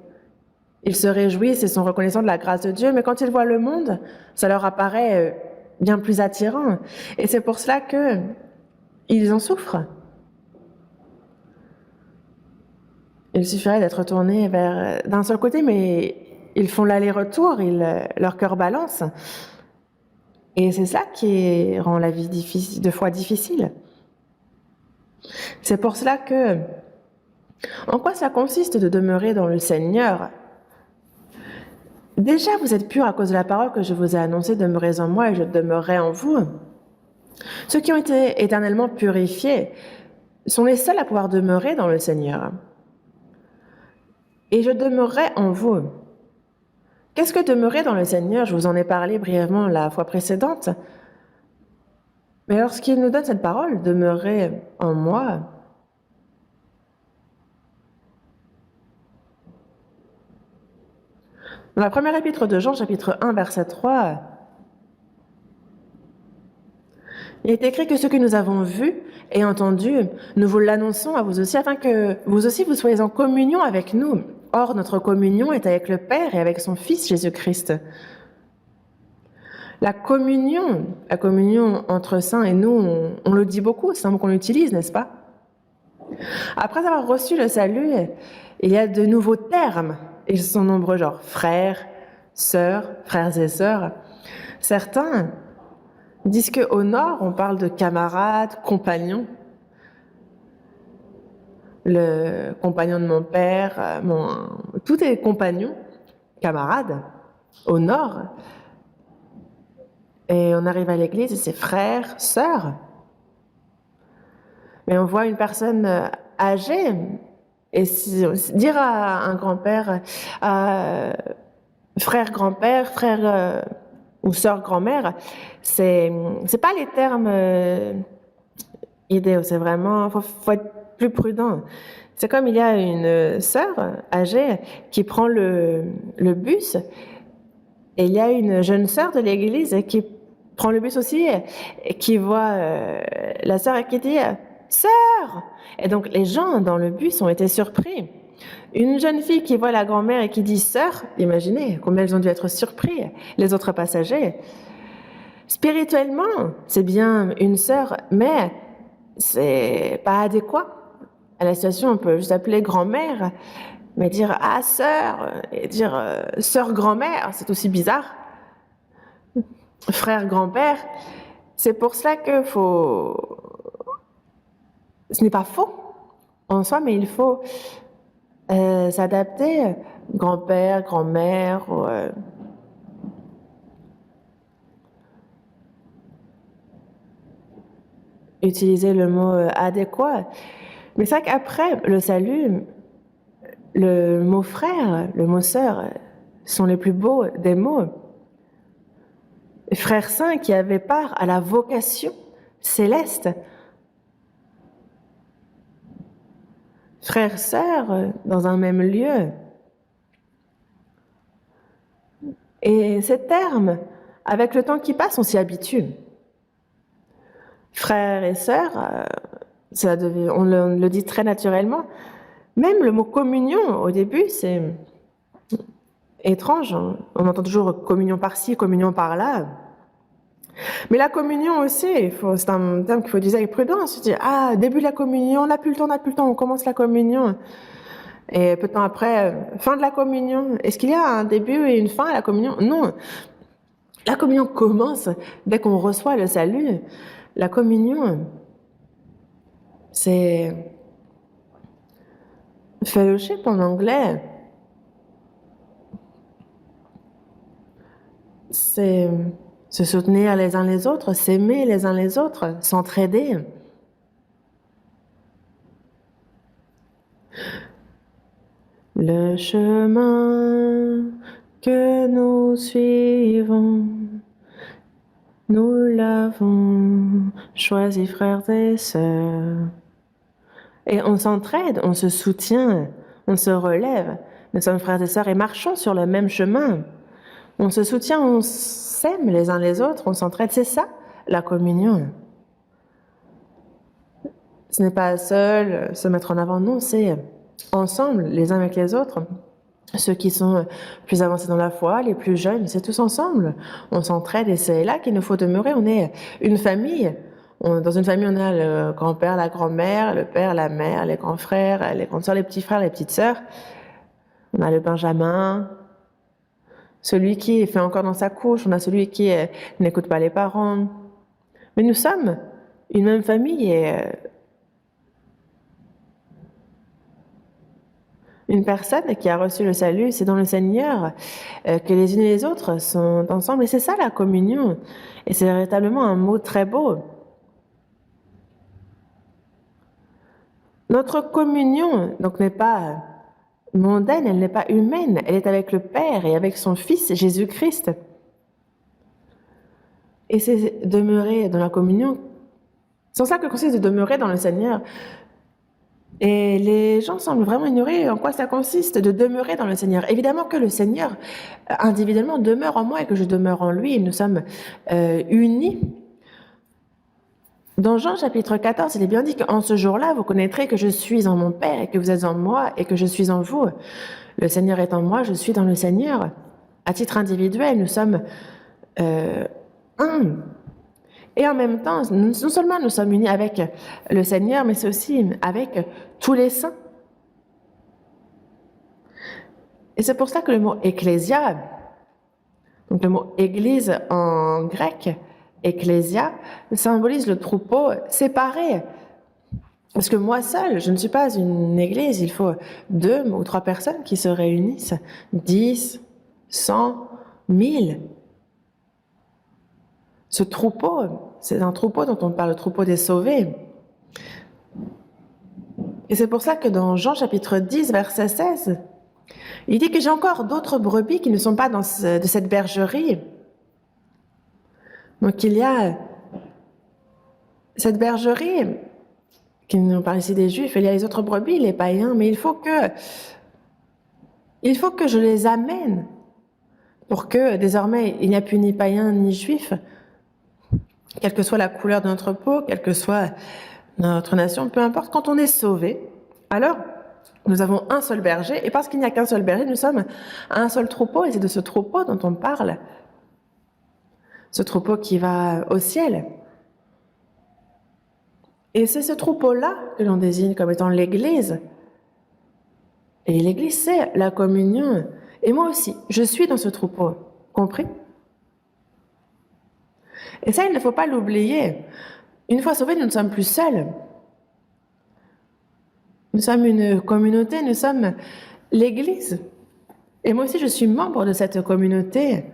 ils se réjouissent et sont reconnaissants de la grâce de Dieu, mais quand ils voient le monde, ça leur apparaît bien plus attirant. Et c'est pour cela que ils en souffrent. Il suffirait d'être tournés vers d'un seul côté, mais ils font l'aller-retour, leur cœur balance. Et c'est ça qui rend la vie deux fois difficile. C'est pour cela que, en quoi ça consiste de demeurer dans le Seigneur? Déjà, vous êtes purs à cause de la parole que je vous ai annoncée, demeurez en moi et je demeurerai en vous. Ceux qui ont été éternellement purifiés sont les seuls à pouvoir demeurer dans le Seigneur. Et je demeurerai en vous. Qu'est-ce que demeurer dans le Seigneur? Je vous en ai parlé brièvement la fois précédente. Mais lorsqu'il nous donne cette parole, demeurer en moi, dans la première épître de Jean, chapitre 1, verset 3, il est écrit que ce que nous avons vu et entendu, nous vous l'annonçons à vous aussi, afin que vous aussi vous soyez en communion avec nous. Or, notre communion est avec le Père et avec son Fils Jésus-Christ. La communion entre saints et nous, on le dit beaucoup, c'est un mot qu'on utilise, n'est-ce pas? Après avoir reçu le salut, il y a de nouveaux termes. Ils sont nombreux, genre frères et sœurs. Certains disent qu'au nord, on parle de camarades, compagnons. Le compagnon de mon père, tout est compagnon, camarade, au nord. Et on arrive à l'église et c'est frères, sœurs. Mais on voit une personne âgée et dire à un grand-père, frère grand-père, frère ou sœur grand-mère, c'est pas les termes idéaux, c'est vraiment, faut être plus prudent. C'est comme il y a une sœur âgée qui prend le bus et il y a une jeune sœur de l'église qui prend le bus aussi et qui voit la sœur et qui dit « Sœur !» Et donc les gens dans le bus ont été surpris. Une jeune fille qui voit la grand-mère et qui dit « Sœur », imaginez combien ils ont dû être surpris, les autres passagers. Spirituellement, c'est bien une sœur, mais c'est pas adéquat. À la situation, on peut juste appeler grand-mère, mais dire ah sœur et dire sœur grand-mère, c'est aussi bizarre. Frère grand-père, c'est pour cela que ce n'est pas faux en soi, mais il faut s'adapter. Grand-père, grand-mère. Utiliser le mot adéquat. Mais c'est vrai qu'après le salut, le mot frère, le mot sœur sont les plus beaux des mots. Frères saints qui avaient part à la vocation céleste. Frères, sœurs dans un même lieu. Et ces termes, avec le temps qui passe, on s'y habitue. Frères et sœurs, on le dit très naturellement. Même le mot communion, au début, c'est étrange. On entend toujours communion par-ci, communion par-là. Mais la communion aussi, c'est un terme qu'il faut utiliser avec prudence. Dire, début de la communion, on n'a plus le temps, on commence la communion. Et peu de temps après, fin de la communion. Est-ce qu'il y a un début et une fin à la communion? Non. La communion commence dès qu'on reçoit le salut. La communion, c'est fellowship en anglais. C'est se soutenir les uns les autres, s'aimer les uns les autres, s'entraider. Le chemin que nous suivons, nous l'avons choisi, frères et sœurs. Et on s'entraide, on se soutient, on se relève. Nous sommes frères et sœurs et marchons sur le même chemin. On se soutient, on s'aime les uns les autres, on s'entraide. C'est ça, la communion. Ce n'est pas seul se mettre en avant, non, c'est ensemble, les uns avec les autres. Ceux qui sont plus avancés dans la foi, les plus jeunes, c'est tous ensemble. On s'entraide et c'est là qu'il nous faut demeurer. On est une famille. Dans une famille, on a le grand-père, la grand-mère, le père, la mère, les grands frères, les grandes sœurs, les petits frères, les petites sœurs. On a le Benjamin, celui qui fait encore dans sa couche. On a celui qui n'écoute pas les parents. Mais nous sommes une même famille et une personne qui a reçu le salut, c'est dans le Seigneur que les unes et les autres sont ensemble. Et c'est ça la communion. Et c'est véritablement un mot très beau. Notre communion, donc, n'est pas mondaine, elle n'est pas humaine. Elle est avec le Père et avec son Fils, Jésus-Christ. Et c'est demeurer dans la communion. C'est en ça que consiste de demeurer dans le Seigneur. Et les gens semblent vraiment ignorer en quoi ça consiste de demeurer dans le Seigneur. Évidemment que le Seigneur, individuellement, demeure en moi et que je demeure en lui. Et nous sommes unis. Dans Jean chapitre 14, il est bien dit qu'en ce jour-là, vous connaîtrez que je suis en mon Père et que vous êtes en moi et que je suis en vous. Le Seigneur est en moi, je suis dans le Seigneur. À titre individuel, nous sommes un. Et en même temps, non seulement nous sommes unis avec le Seigneur, mais c'est aussi avec tous les saints. Et c'est pour ça que le mot ecclésia, donc le mot église en grec, ecclésia, symbolise le troupeau séparé. Parce que moi seule, je ne suis pas une église, il faut 2 ou 3 personnes qui se réunissent, 10, 100, 1000. Ce troupeau, c'est un troupeau dont on parle, le troupeau des sauvés. Et c'est pour ça que dans Jean chapitre 10, verset 16, il dit que j'ai encore d'autres brebis qui ne sont pas de cette bergerie. Donc il y a cette bergerie, qui nous parle ici des Juifs, il y a les autres brebis, les païens, mais il faut que je les amène pour que désormais il n'y a plus ni païens ni juifs, quelle que soit la couleur de notre peau, quelle que soit notre nation, peu importe, quand on est sauvé, alors nous avons un seul berger, et parce qu'il n'y a qu'un seul berger, nous sommes un seul troupeau, et c'est de ce troupeau dont on parle, ce troupeau qui va au ciel. Et c'est ce troupeau-là que l'on désigne comme étant l'Église. Et l'Église, c'est la communion. Et moi aussi, je suis dans ce troupeau, compris? Et ça, il ne faut pas l'oublier. Une fois sauvés, nous ne sommes plus seuls. Nous sommes une communauté, nous sommes l'Église. Et moi aussi, je suis membre de cette communauté.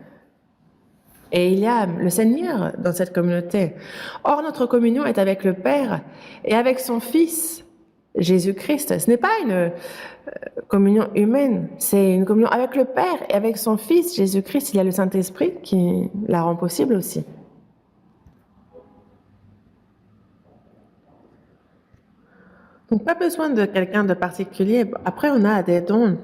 Et il y a le Seigneur dans cette communauté. Or, notre communion est avec le Père et avec son Fils, Jésus-Christ. Ce n'est pas une communion humaine, c'est une communion avec le Père et avec son Fils, Jésus-Christ. Il y a le Saint-Esprit qui la rend possible aussi. Donc, pas besoin de quelqu'un de particulier. Après, on a des dons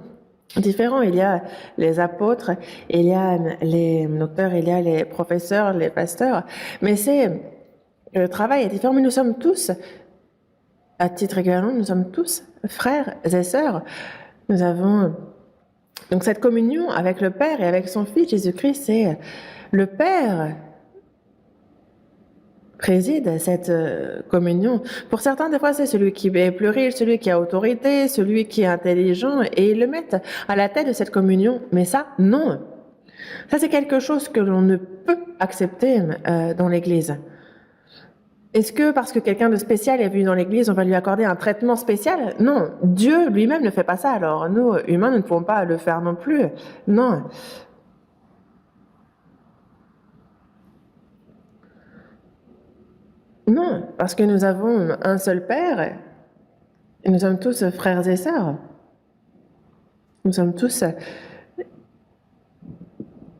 différents. Il y a les apôtres, il y a les docteurs, il y a les professeurs, les pasteurs. Mais le travail est différent. Mais nous sommes tous, à titre équivalent, nous sommes tous frères et sœurs. Nous avons donc cette communion avec le Père et avec son Fils Jésus-Christ. C'est le Père préside cette communion. Pour certains, des fois, c'est celui qui est plus riche, celui qui a autorité, celui qui est intelligent, et ils le mettent à la tête de cette communion. Mais ça, non. Ça, c'est quelque chose que l'on ne peut accepter dans l'Église. Est-ce que parce que quelqu'un de spécial est venu dans l'Église, on va lui accorder un traitement spécial? Non. Dieu lui-même ne fait pas ça. Alors, nous, humains, nous ne pouvons pas le faire non plus. Non. Non, parce que nous avons un seul Père et nous sommes tous frères et sœurs. Nous sommes tous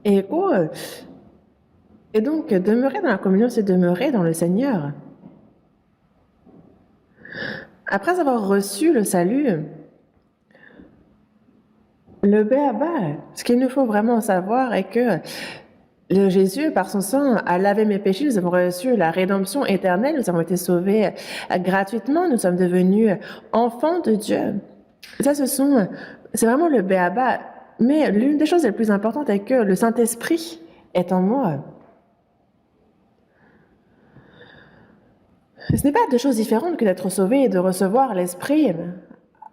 égaux. Et donc, demeurer dans la communion, c'est demeurer dans le Seigneur. Après avoir reçu le salut, le béaba, ce qu'il nous faut vraiment savoir est que Jésus, par son sang, a lavé mes péchés, nous avons reçu la rédemption éternelle, nous avons été sauvés gratuitement, nous sommes devenus enfants de Dieu. Ça, c'est vraiment le b.a.-ba. Mais l'une des choses les plus importantes est que le Saint-Esprit est en moi. Ce n'est pas deux choses différentes que d'être sauvé et de recevoir l'Esprit,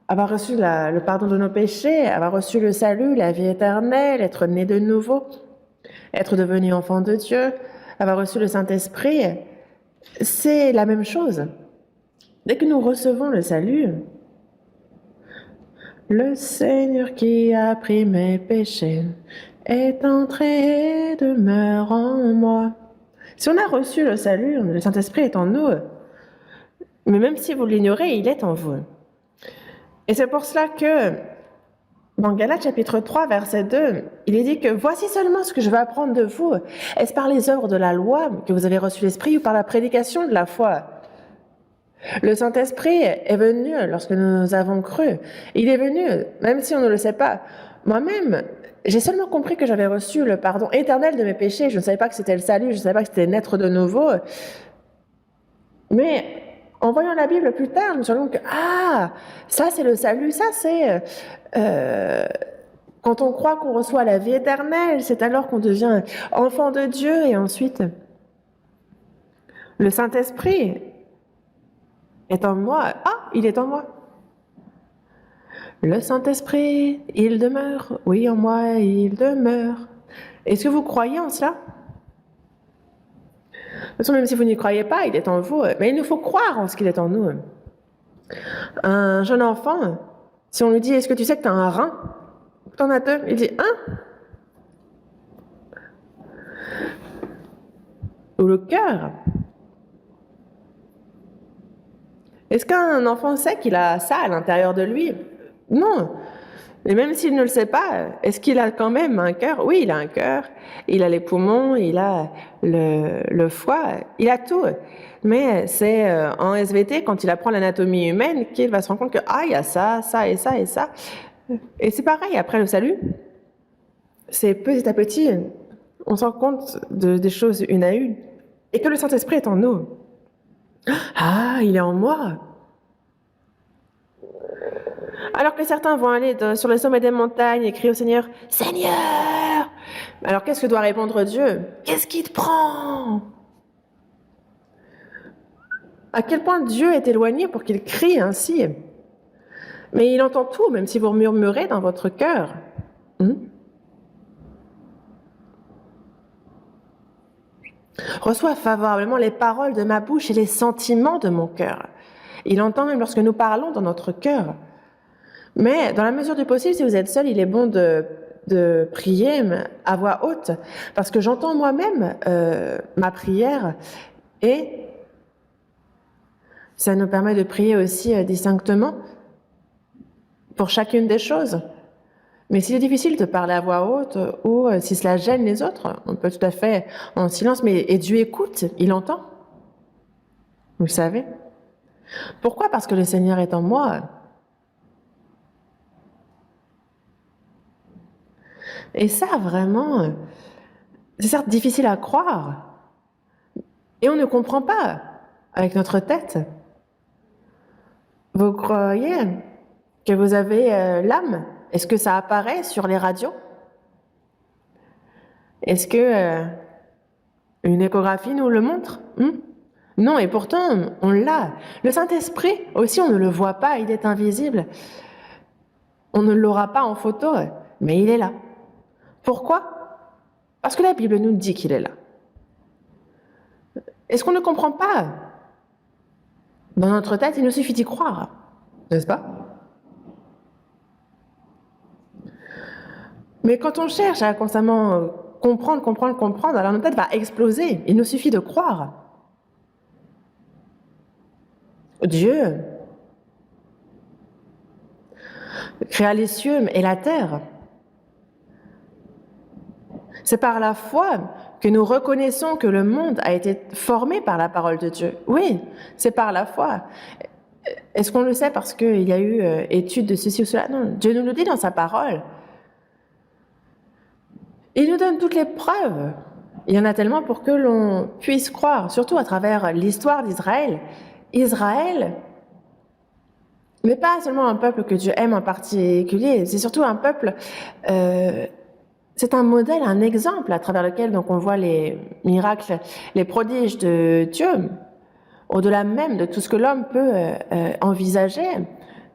avoir reçu le pardon de nos péchés, avoir reçu le salut, la vie éternelle, être né de nouveau, être devenu enfant de Dieu, avoir reçu le Saint-Esprit. C'est la même chose. Dès que nous recevons le salut, le Seigneur qui a pris mes péchés est entré et demeure en moi. Si on a reçu le salut, le Saint-Esprit est en nous. Mais même si vous l'ignorez, il est en vous. Et c'est pour cela que dans Galates chapitre 3, verset 2, il est dit que « Voici seulement ce que je veux apprendre de vous. Est-ce par les œuvres de la loi que vous avez reçu l'Esprit ou par la prédication de la foi ?» Le Saint-Esprit est venu lorsque nous avons cru. Il est venu, même si on ne le sait pas. Moi-même, j'ai seulement compris que j'avais reçu le pardon éternel de mes péchés. Je ne savais pas que c'était le salut, je ne savais pas que c'était naître de nouveau. Mais en voyant la Bible plus tard, je me suis rendu compte que ça c'est le salut, ça c'est quand on croit qu'on reçoit la vie éternelle, c'est alors qu'on devient enfant de Dieu. Et ensuite, le Saint-Esprit est en moi. Il est en moi. Le Saint-Esprit, il demeure. Oui, en moi, il demeure. Est-ce que vous croyez en cela? De toute façon, même si vous n'y croyez pas, il est en vous. Mais il nous faut croire en ce qu'il est en nous. Un jeune enfant, si on lui dit « Est-ce que tu sais que tu as un rein ?» T'en as deux. Il dit « Un ?» Ou le cœur. Est-ce qu'un enfant sait qu'il a ça à l'intérieur de lui? Non. Et même s'il ne le sait pas, est-ce qu'il a quand même un cœur? Oui, il a un cœur, il a les poumons, il a le foie, il a tout. Mais c'est en SVT, quand il apprend l'anatomie humaine, qu'il va se rendre compte que il y a ça, ça et ça et ça. Et c'est pareil, après le salut, c'est petit à petit, on se rend compte des choses une à une. Et que le Saint-Esprit est en nous. Il est en moi. Alors que certains vont aller sur le sommet des montagnes et crier au Seigneur, « Seigneur !» Alors qu'est-ce que doit répondre Dieu? « Qu'est-ce qui te prend ?» À quel point Dieu est éloigné pour qu'il crie ainsi. Mais il entend tout, même si vous murmurez dans votre cœur. Reçois favorablement les paroles de ma bouche et les sentiments de mon cœur. Il entend même lorsque nous parlons dans notre cœur. Mais dans la mesure du possible, si vous êtes seul, il est bon de prier à voix haute, parce que j'entends moi-même ma prière et ça nous permet de prier aussi distinctement pour chacune des choses. Mais s'il est difficile de parler à voix haute ou si cela gêne les autres, on peut tout à fait en silence, et Dieu écoute, il entend. Vous le savez. Pourquoi? Parce que le Seigneur est en moi. Et ça, vraiment, c'est certes difficile à croire. Et on ne comprend pas avec notre tête. Vous croyez que vous avez l'âme? Est-ce que ça apparaît sur les radios? Est-ce que une échographie nous le montre? Non, et pourtant, on l'a. Le Saint-Esprit, aussi, on ne le voit pas, il est invisible. On ne l'aura pas en photo, mais il est là. Pourquoi? Parce que la Bible nous dit qu'il est là. Est-ce qu'on ne comprend pas? Dans notre tête, il nous suffit d'y croire, n'est-ce pas? Mais quand on cherche à constamment comprendre, alors notre tête va exploser. Il nous suffit de croire. Dieu créa les cieux et la terre. C'est par la foi que nous reconnaissons que le monde a été formé par la parole de Dieu. Oui, c'est par la foi. Est-ce qu'on le sait parce qu'il y a eu étude de ceci ou cela? Non, Dieu nous le dit dans sa parole. Il nous donne toutes les preuves. Il y en a tellement pour que l'on puisse croire, surtout à travers l'histoire d'Israël. Israël Mais pas seulement un peuple que Dieu aime en particulier, c'est surtout un peuple, c'est un modèle, un exemple à travers lequel donc on voit les miracles, les prodiges de Dieu, au-delà même de tout ce que l'homme peut envisager.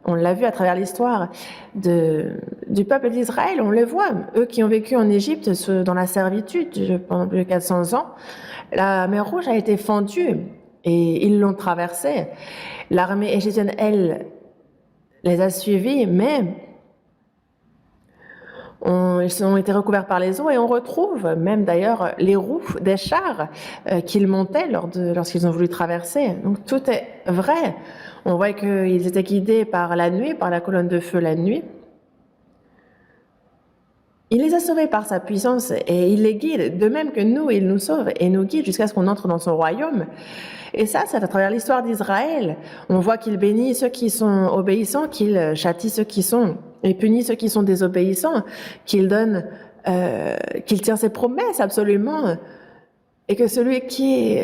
On l'a vu à travers l'histoire du peuple d'Israël, on le voit, eux qui ont vécu en Égypte dans la servitude pendant plus de 400 ans, la mer Rouge a été fendue et ils l'ont traversée. L'armée égyptienne, elle, les a suivis, mais ils ont été recouverts par les eaux et on retrouve même d'ailleurs les roues des chars qu'ils montaient lorsqu'ils ont voulu traverser. Donc tout est vrai. On voit qu'ils étaient guidés par la nuit, par la colonne de feu la nuit. Il les a sauvés par sa puissance et il les guide, de même que nous, il nous sauve et nous guide jusqu'à ce qu'on entre dans son royaume. Et ça, c'est à travers l'histoire d'Israël. On voit qu'il bénit ceux qui sont obéissants, qu'il châtie ceux qui sont, et punit ceux qui sont désobéissants, qu'il tient ses promesses absolument, et que celui qui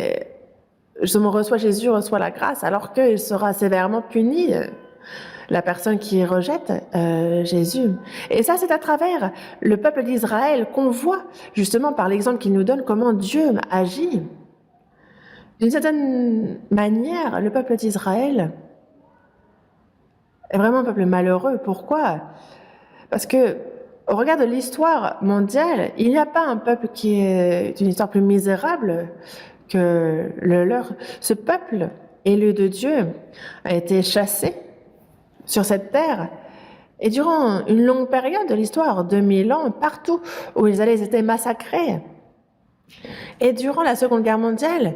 justement reçoit Jésus reçoit la grâce, alors qu'il sera sévèrement puni, la personne qui rejette Jésus. Et ça, c'est à travers le peuple d'Israël qu'on voit, justement par l'exemple qu'il nous donne, comment Dieu agit. D'une certaine manière, le peuple d'Israël est vraiment un peuple malheureux. Pourquoi? Parce que, au regard de l'histoire mondiale, il n'y a pas un peuple qui est une histoire plus misérable que le leur. Ce peuple, élu de Dieu, a été chassé sur cette terre. Et durant une longue période de l'histoire, 2000 ans, partout où ils allaient, ils étaient massacrés. Et durant la Seconde Guerre mondiale,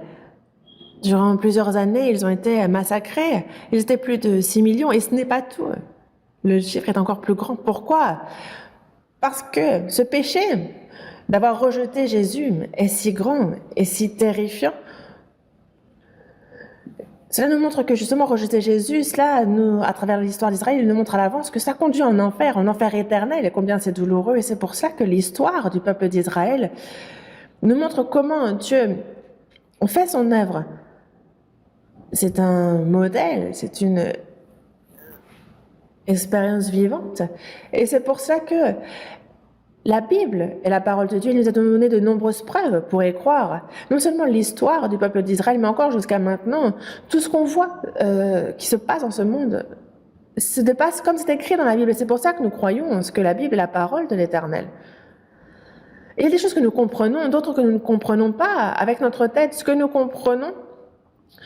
durant plusieurs années, ils ont été massacrés. Ils étaient plus de 6 millions et ce n'est pas tout. Le chiffre est encore plus grand. Pourquoi? Parce que ce péché d'avoir rejeté Jésus est si grand et si terrifiant. Cela nous montre que justement rejeter Jésus, cela, à travers l'histoire d'Israël, il nous montre à l'avance que ça conduit en enfer éternel et combien c'est douloureux. Et c'est pour ça que l'histoire du peuple d'Israël nous montre comment Dieu fait son œuvre. C'est un modèle, c'est une expérience vivante. Et c'est pour ça que la Bible et la parole de Dieu nous a donné de nombreuses preuves pour y croire. Non seulement l'histoire du peuple d'Israël, mais encore jusqu'à maintenant, tout ce qu'on voit qui se passe dans ce monde se dépasse comme c'est écrit dans la Bible. Et c'est pour ça que nous croyons en ce que la Bible est la parole de l'Éternel. Et il y a des choses que nous comprenons, d'autres que nous ne comprenons pas avec notre tête. Ce que nous comprenons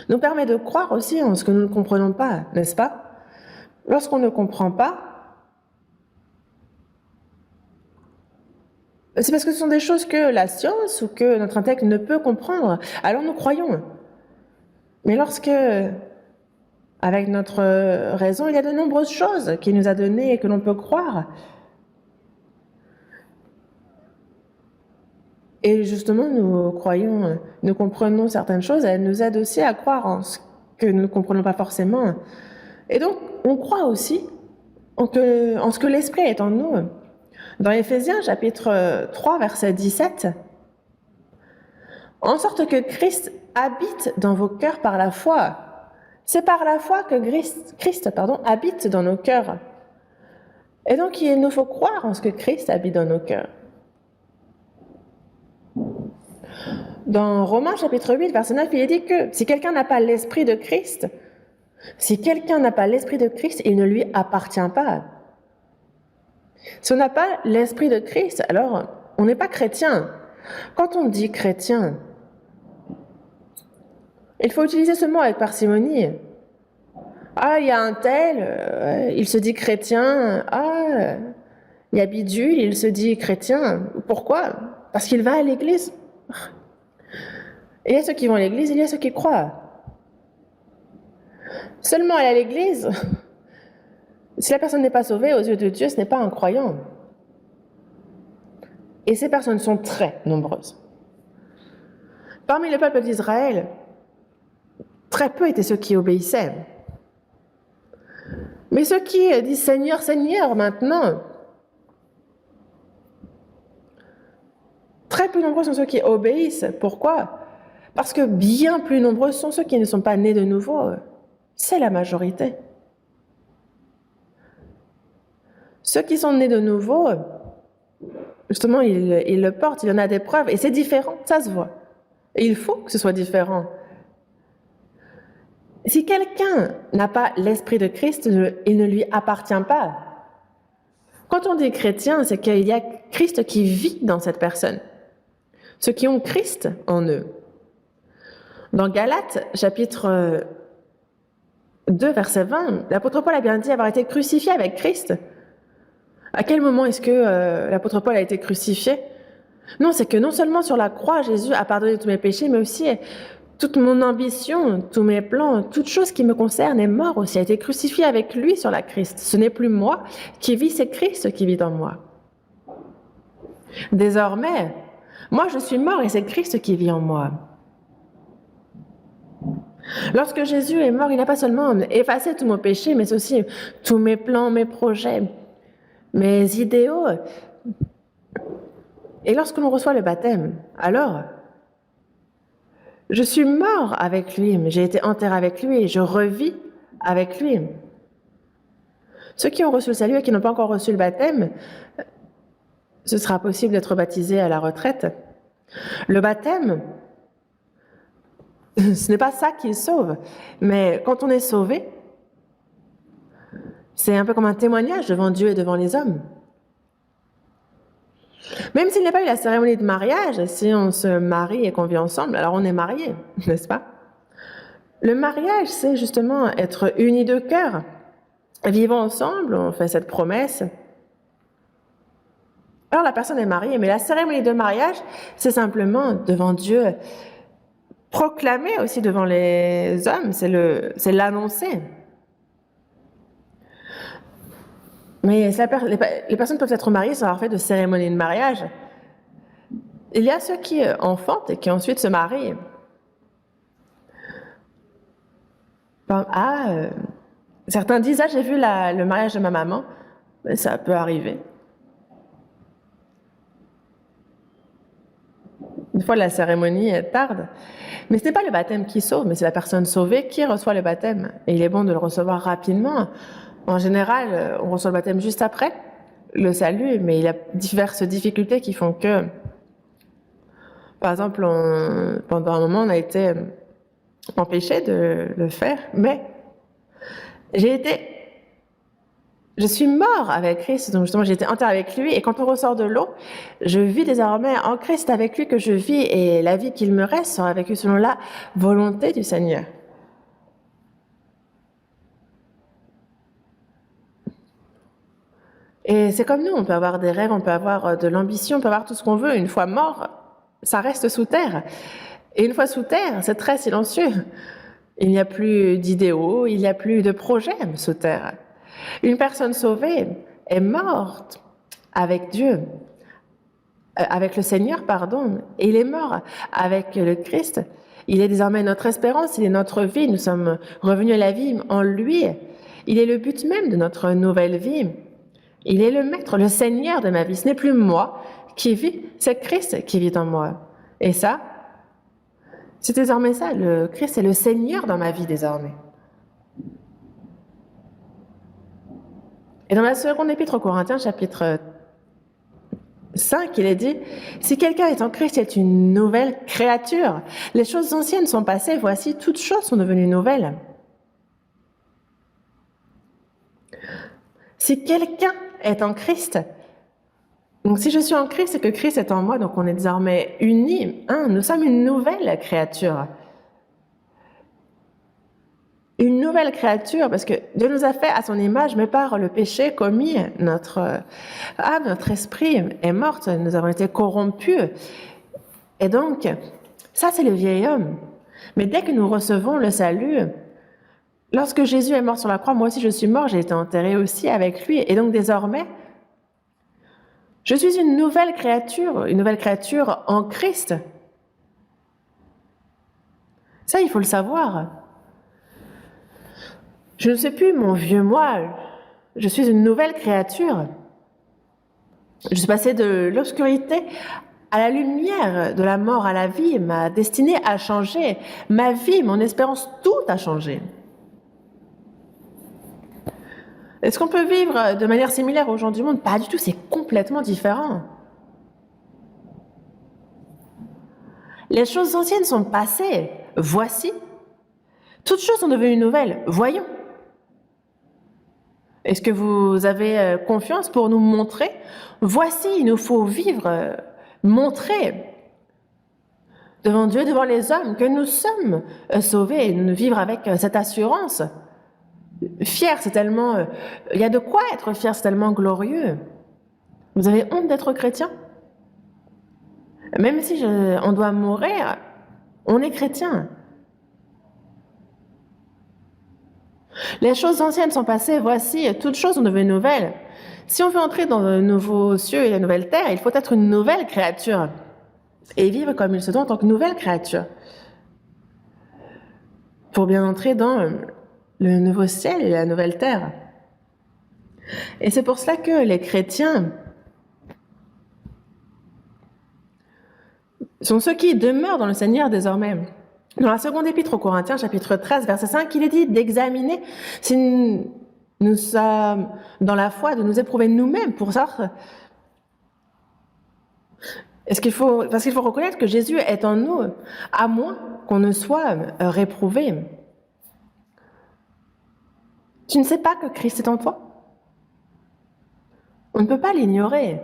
nous permet de croire aussi en ce que nous ne comprenons pas, n'est-ce pas? Lorsqu'on ne comprend pas, c'est parce que ce sont des choses que la science ou que notre intellect ne peut comprendre. Alors nous croyons. Mais lorsque, avec notre raison, il y a de nombreuses choses qu'il nous a données et que l'on peut croire. Et justement, nous croyons, nous comprenons certaines choses, et elles nous aident aussi à croire en ce que nous ne comprenons pas forcément. Et donc, on croit aussi en ce que l'Esprit est en nous. Dans Éphésiens, chapitre 3, verset 17, « En sorte que Christ habite dans vos cœurs par la foi. » C'est par la foi que Christ habite dans nos cœurs. Et donc, il nous faut croire en ce que Christ habite dans nos cœurs. Dans Romains chapitre 8, verset 9, il est dit que si quelqu'un n'a pas l'esprit de Christ, il ne lui appartient pas. Si on n'a pas l'esprit de Christ, alors on n'est pas chrétien. Quand on dit chrétien, il faut utiliser ce mot avec parcimonie. Ah, il y a un tel, il se dit chrétien. Ah, il y a bidule, il se dit chrétien. Pourquoi? Parce qu'il va à l'église. Et il y a ceux qui vont à l'église, il y a ceux qui croient. Seulement aller à l'église, si la personne n'est pas sauvée aux yeux de Dieu, ce n'est pas un croyant. Et ces personnes sont très nombreuses. Parmi le peuple d'Israël, très peu étaient ceux qui obéissaient. Mais ceux qui disent Seigneur, Seigneur, maintenant, très peu nombreux sont ceux qui obéissent. Pourquoi? Parce que bien plus nombreux sont ceux qui ne sont pas nés de nouveau. C'est la majorité. Ceux qui sont nés de nouveau, justement, ils le portent, il y en a des preuves, et c'est différent, ça se voit. Et il faut que ce soit différent. Si quelqu'un n'a pas l'esprit de Christ, il ne lui appartient pas. Quand on dit chrétien, c'est qu'il y a Christ qui vit dans cette personne. Ceux qui ont Christ en eux. Dans Galates, chapitre 2, verset 20, l'apôtre Paul a bien dit avoir été crucifié avec Christ. À quel moment est-ce que l'apôtre Paul a été crucifié? Non, c'est que non seulement sur la croix, Jésus a pardonné tous mes péchés, mais aussi toute mon ambition, tous mes plans, toute chose qui me concerne est mort aussi, a été crucifié avec lui sur la Christ. Ce n'est plus moi qui vis, c'est Christ qui vit en moi. Désormais, moi je suis mort et c'est Christ qui vit en moi. Lorsque Jésus est mort, il n'a pas seulement effacé tous mes péchés, mais aussi tous mes plans, mes projets, mes idéaux. Et lorsque l'on reçoit le baptême, alors, je suis mort avec lui, mais j'ai été enterré avec lui et je revis avec lui. Ceux qui ont reçu le salut et qui n'ont pas encore reçu le baptême, ce sera possible d'être baptisé à la retraite. Le baptême, ce n'est pas ça qui sauve, mais quand on est sauvé, c'est un peu comme un témoignage devant Dieu et devant les hommes. Même s'il n'y a pas eu la cérémonie de mariage, si on se marie et qu'on vit ensemble, alors on est marié, n'est-ce pas? Le mariage, c'est justement être unis de cœur. Vivons ensemble, on fait cette promesse. Alors la personne est mariée, mais la cérémonie de mariage, c'est simplement devant Dieu, proclamer aussi devant les hommes, c'est l'annoncer. Mais les personnes peuvent être mariées sans avoir fait de cérémonie de mariage. Il y a ceux qui enfantent et qui ensuite se marient. Certains disent, j'ai vu le mariage de ma maman. Mais ça peut arriver. Une fois, la cérémonie tarde. Mais ce n'est pas le baptême qui sauve, mais c'est la personne sauvée qui reçoit le baptême. Et il est bon de le recevoir rapidement. En général, on reçoit le baptême juste après le salut, mais il y a diverses difficultés qui font que, par exemple, pendant un moment, on a été empêché de le faire, mais je suis mort avec Christ, donc justement j'ai été enterré avec lui, et quand on ressort de l'eau, je vis désormais en Christ avec lui que je vis, et la vie qu'il me reste sera vécue selon la volonté du Seigneur. Et c'est comme nous, on peut avoir des rêves, on peut avoir de l'ambition, on peut avoir tout ce qu'on veut. Une fois mort, ça reste sous terre. Et une fois sous terre, c'est très silencieux. Il n'y a plus d'idéaux, il n'y a plus de projets sous terre. Une personne sauvée est morte avec Dieu, avec le Seigneur, pardon, et il est mort avec le Christ. Il est désormais notre espérance, il est notre vie, nous sommes revenus à la vie en lui. Il est le but même de notre nouvelle vie. Il est le maître, le Seigneur de ma vie. Ce n'est plus moi qui vis, c'est Christ qui vit en moi. Et ça, c'est désormais ça. Le Christ est le Seigneur dans ma vie désormais. Et dans la seconde épître aux Corinthiens, chapitre 5, il est dit, « Si quelqu'un est en Christ, c'est une nouvelle créature. Les choses anciennes sont passées, voici, toutes choses sont devenues nouvelles. » Si quelqu'un est en Christ, donc si je suis en Christ et que Christ est en moi, donc on est désormais unis, nous sommes une nouvelle créature. Une nouvelle créature, parce que Dieu nous a fait à son image, mais par le péché commis, notre âme, notre esprit est morte, nous avons été corrompus. Et donc, ça c'est le vieil homme. Mais dès que nous recevons le salut, lorsque Jésus est mort sur la croix, moi aussi je suis mort, j'ai été enterré aussi avec lui. Et donc désormais, je suis une nouvelle créature en Christ. Ça, il faut le savoir. Je ne suis plus mon vieux moi, je suis une nouvelle créature. Je suis passée de l'obscurité à la lumière, de la mort à la vie. Ma destinée a changé, ma vie, mon espérance, tout a changé. Est-ce qu'on peut vivre de manière similaire aux gens du monde? Pas du tout, c'est complètement différent. Les choses anciennes sont passées. Voici. Toutes choses sont devenues nouvelles. Voyons. Est-ce que vous avez confiance pour nous montrer? Voici, il nous faut vivre, montrer devant Dieu, devant les hommes, que nous sommes sauvés et nous vivre avec cette assurance. Fier, c'est tellement... il y a de quoi être fier, c'est tellement glorieux. Vous avez honte d'être chrétien? Même si on doit mourir, on est chrétien. Les choses anciennes sont passées, voici, toutes choses sont devenues nouvelles. Si on veut entrer dans le nouveau cieux et la nouvelle terre, il faut être une nouvelle créature et vivre comme il se doit en tant que nouvelle créature pour bien entrer dans le nouveau ciel et la nouvelle terre. Et c'est pour cela que les chrétiens sont ceux qui demeurent dans le Seigneur désormais. Dans la seconde épître aux Corinthiens, chapitre 13, verset 5, il est dit d'examiner si nous sommes dans la foi, de nous éprouver nous-mêmes pour savoir. Parce qu'il faut reconnaître que Jésus est en nous, à moins qu'on ne soit réprouvé. Tu ne sais pas que Christ est en toi? On ne peut pas l'ignorer.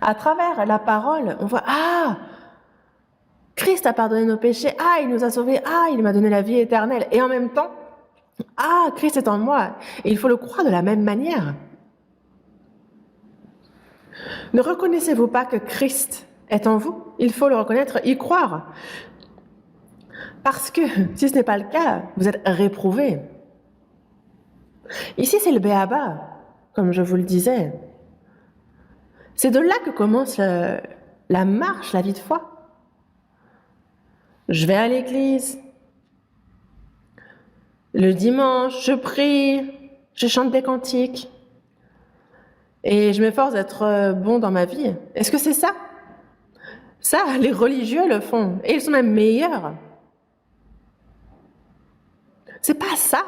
À travers la parole, on voit, Christ a pardonné nos péchés, il nous a sauvés, il m'a donné la vie éternelle. Et en même temps, Christ est en moi. Et il faut le croire de la même manière. Ne reconnaissez-vous pas que Christ est en vous? Il faut le reconnaître, y croire. Parce que, si ce n'est pas le cas, vous êtes réprouvé. Ici, c'est le béaba, comme je vous le disais. C'est de là que commence la marche, la vie de foi. Je vais à l'église. Le dimanche, je prie, je chante des cantiques. Et je m'efforce d'être bon dans ma vie. Est-ce que c'est ça? Ça, les religieux le font. Et ils sont même meilleurs. C'est pas ça.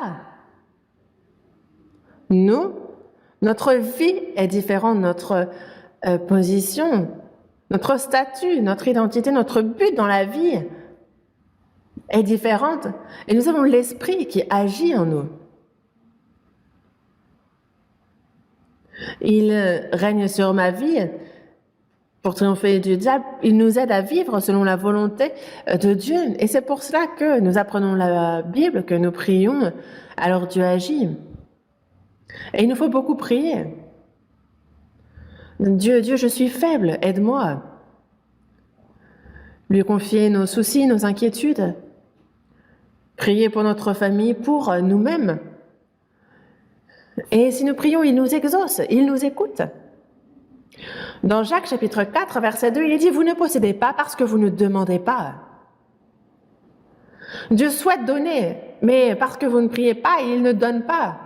Nous, notre vie est différente, notre position, notre statut, notre identité, notre but dans la vie est différente. Et nous avons l'Esprit qui agit en nous. Il règne sur ma vie pour triompher du diable. Il nous aide à vivre selon la volonté de Dieu. Et c'est pour cela que nous apprenons la Bible, que nous prions, alors Dieu agit. Et il nous faut beaucoup prier. Dieu, je suis faible, aide-moi. Lui confier nos soucis, nos inquiétudes. Prier pour notre famille, pour nous-mêmes. Et si nous prions, il nous exauce, il nous écoute. Dans Jacques chapitre 4, verset 2, il est dit « Vous ne possédez pas parce que vous ne demandez pas ». Dieu souhaite donner, mais parce que vous ne priez pas, il ne donne pas.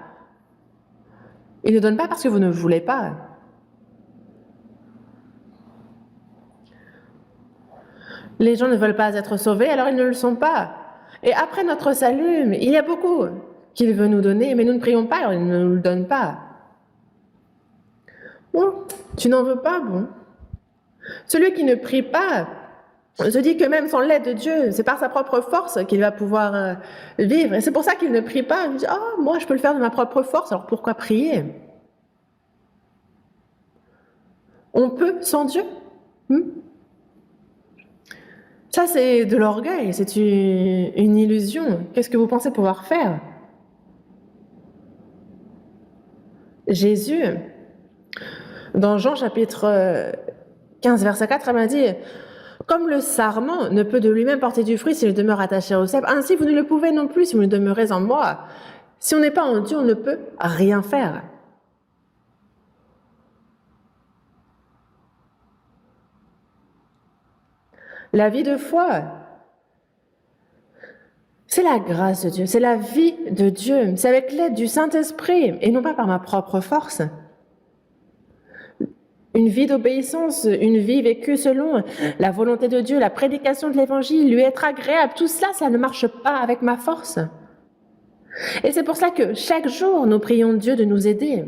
Il ne donne pas parce que vous ne voulez pas. Les gens ne veulent pas être sauvés, alors ils ne le sont pas. Et après notre salut, il y a beaucoup qu'il veut nous donner, mais nous ne prions pas, alors il ne nous le donne pas. Bon, tu n'en veux pas, bon. Celui qui ne prie pas se dit que même sans l'aide de Dieu, c'est par sa propre force qu'il va pouvoir vivre. Et c'est pour ça qu'il ne prie pas. Il dit, moi je peux le faire de ma propre force, alors pourquoi prier? On peut sans Dieu. Ça, c'est de l'orgueil, c'est une illusion. Qu'est-ce que vous pensez pouvoir faire? Jésus, dans Jean chapitre 15, verset 4, elle m'a dit « Comme le sarment ne peut de lui-même porter du fruit s'il demeure attaché au cep, ainsi vous ne le pouvez non plus si vous ne demeurez en moi. Si on n'est pas en Dieu, on ne peut rien faire. » La vie de foi, c'est la grâce de Dieu, c'est la vie de Dieu, c'est avec l'aide du Saint-Esprit et non pas par ma propre force. Une vie d'obéissance, une vie vécue selon la volonté de Dieu, la prédication de l'Évangile, lui être agréable, tout cela, ça ne marche pas avec ma force. Et c'est pour ça que chaque jour, nous prions Dieu de nous aider.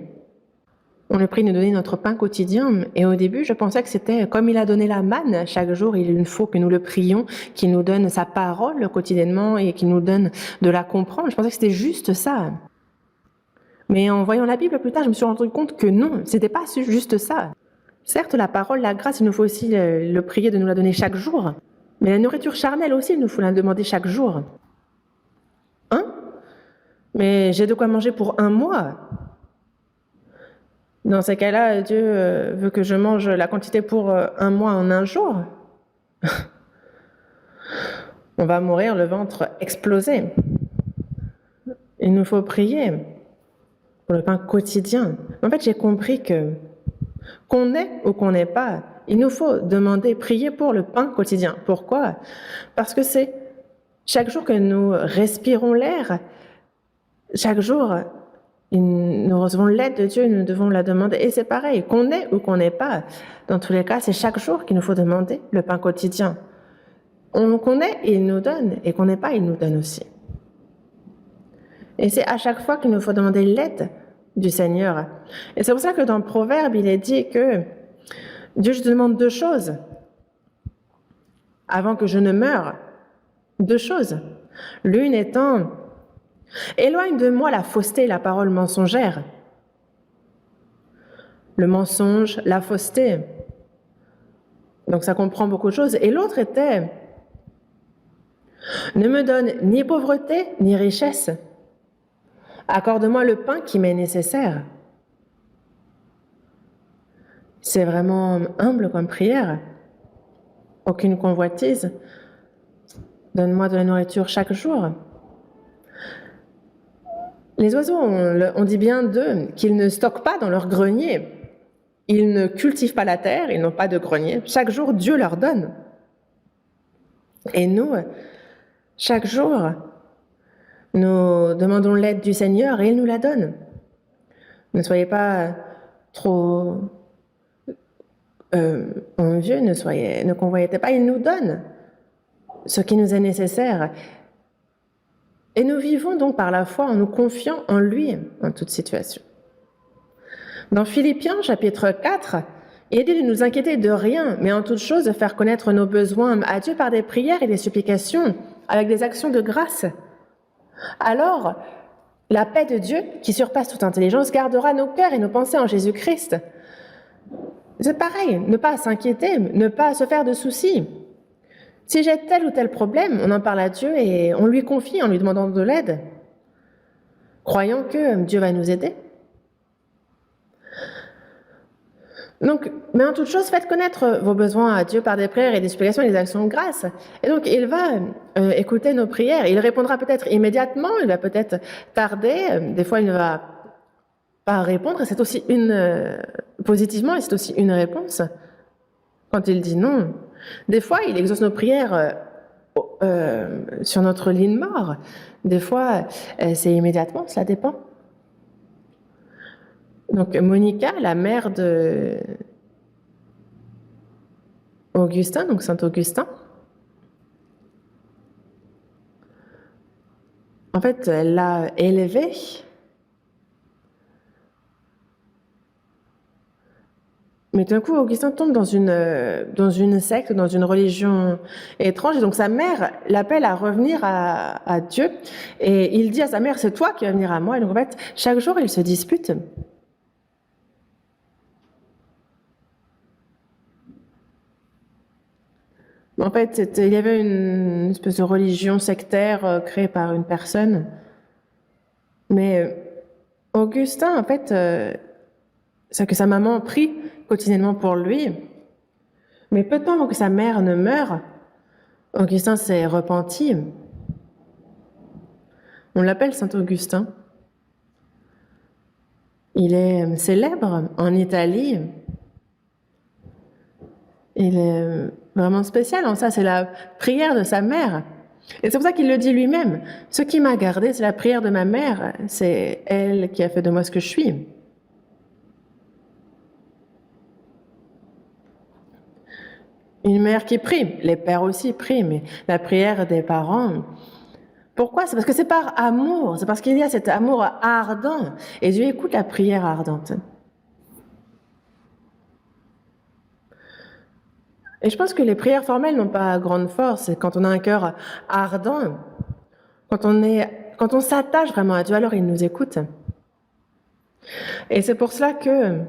On le prie de nous donner notre pain quotidien. Et au début, je pensais que c'était comme il a donné la manne. Chaque jour, il faut que nous le prions, qu'il nous donne sa parole quotidiennement et qu'il nous donne de la comprendre. Je pensais que c'était juste ça. Mais en voyant la Bible plus tard, je me suis rendu compte que non, c'était pas juste ça. Certes, la parole, la grâce, il nous faut aussi le prier de nous la donner chaque jour. Mais la nourriture charnelle aussi, il nous faut la demander chaque jour. Hein? Mais j'ai de quoi manger pour un mois. Dans ces cas-là, Dieu veut que je mange la quantité pour un mois en un jour. On va mourir, le ventre explosé. Il nous faut prier pour le pain quotidien. En fait, j'ai compris que qu'on ait ou qu'on n'ait pas, il nous faut demander, prier pour le pain quotidien. Pourquoi? Parce que c'est chaque jour que nous respirons l'air, chaque jour, nous recevons l'aide de Dieu, nous devons la demander. Et c'est pareil, qu'on ait ou qu'on n'ait pas. Dans tous les cas, c'est chaque jour qu'il nous faut demander le pain quotidien. Qu'on ait, il nous donne. Et qu'on n'ait pas, il nous donne aussi. Et c'est à chaque fois qu'il nous faut demander l'aide du Seigneur. Et c'est pour ça que dans Proverbe, il est dit que Dieu, je te demande deux choses. Avant que je ne meure, deux choses. L'une étant, éloigne de moi la fausseté et la parole mensongère. Le mensonge, la fausseté. Donc ça comprend beaucoup de choses. Et l'autre était, ne me donne ni pauvreté ni richesse. Accorde-moi le pain qui m'est nécessaire. C'est vraiment humble comme prière. Aucune convoitise. Donne-moi de la nourriture chaque jour. Les oiseaux, on dit bien d'eux qu'ils ne stockent pas dans leur grenier. Ils ne cultivent pas la terre, ils n'ont pas de grenier. Chaque jour, Dieu leur donne. Et nous, chaque jour, nous demandons l'aide du Seigneur et il nous la donne. Ne soyez pas trop envieux, ne convoitez pas, il nous donne ce qui nous est nécessaire. Et nous vivons donc par la foi en nous confiant en lui en toute situation. Dans Philippiens chapitre 4, il est dit de nous inquiéter de rien, mais en toute chose de faire connaître nos besoins à Dieu par des prières et des supplications, avec des actions de grâce. Alors, la paix de Dieu, qui surpasse toute intelligence, gardera nos cœurs et nos pensées en Jésus-Christ. C'est pareil, ne pas s'inquiéter, ne pas se faire de soucis. Si j'ai tel ou tel problème, on en parle à Dieu et on lui confie en lui demandant de l'aide, croyant que Dieu va nous aider. Donc, mais en toute chose, faites connaître vos besoins à Dieu par des prières et des supplications et des actions de grâce. Et donc, il va écouter nos prières. Il répondra peut-être immédiatement, il va peut-être tarder. Des fois, il ne va pas répondre. C'est aussi positivement, et c'est aussi une réponse quand il dit non. Des fois, il exauce nos prières sur notre lit de mort. Des fois, c'est immédiatement, cela dépend. Donc, Monica, la mère de Augustin, donc Saint Augustin, en fait, elle l'a élevé. Mais d'un coup, Augustin tombe dans une secte, dans une religion étrange. Et donc, sa mère l'appelle à revenir à Dieu. Et il dit à sa mère, c'est toi qui vas venir à moi. Et donc, en fait, chaque jour, ils se disputent. En fait, il y avait une espèce de religion sectaire créée par une personne. Mais Augustin, en fait, c'est que sa maman prie quotidiennement pour lui. Mais peu de temps avant que sa mère ne meure, Augustin s'est repenti. On l'appelle Saint Augustin. Il est célèbre en Italie. Il est vraiment spécial en ça, c'est la prière de sa mère. Et c'est pour ça qu'il le dit lui-même. Ce qui m'a gardé, c'est la prière de ma mère. C'est elle qui a fait de moi ce que je suis. Une mère qui prie, les pères aussi prient, mais la prière des parents, Pourquoi? C'est parce que c'est par amour, c'est parce qu'il y a cet amour ardent. Et Dieu écoute la prière ardente. Et je pense que les prières formelles n'ont pas grande force. Quand on a un cœur ardent, quand on s'attache vraiment à Dieu, alors il nous écoute. Et c'est pour cela que,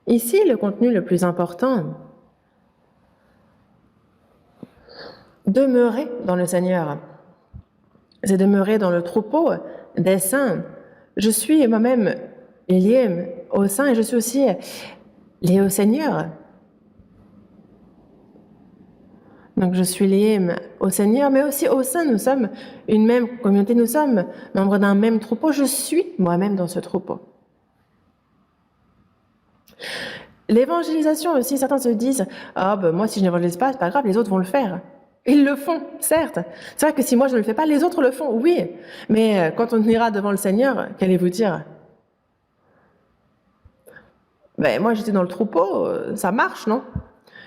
ici, le contenu le plus important, demeurer dans le Seigneur, c'est demeurer dans le troupeau des saints. Je suis moi-même liée au Saint et je suis aussi liée au Seigneur. Donc je suis liée au Seigneur, mais aussi au Saint. Nous sommes une même communauté, nous sommes membres d'un même troupeau. Je suis moi-même dans ce troupeau. L'évangélisation aussi, certains se disent « Ah ben moi si je n'évangélise pas, c'est pas grave, les autres vont le faire ». Ils le font, certes. C'est vrai que si moi je ne le fais pas, les autres le font, oui. Mais quand on ira devant le Seigneur, qu'allez-vous dire? Ben moi j'étais dans le troupeau, ça marche, non?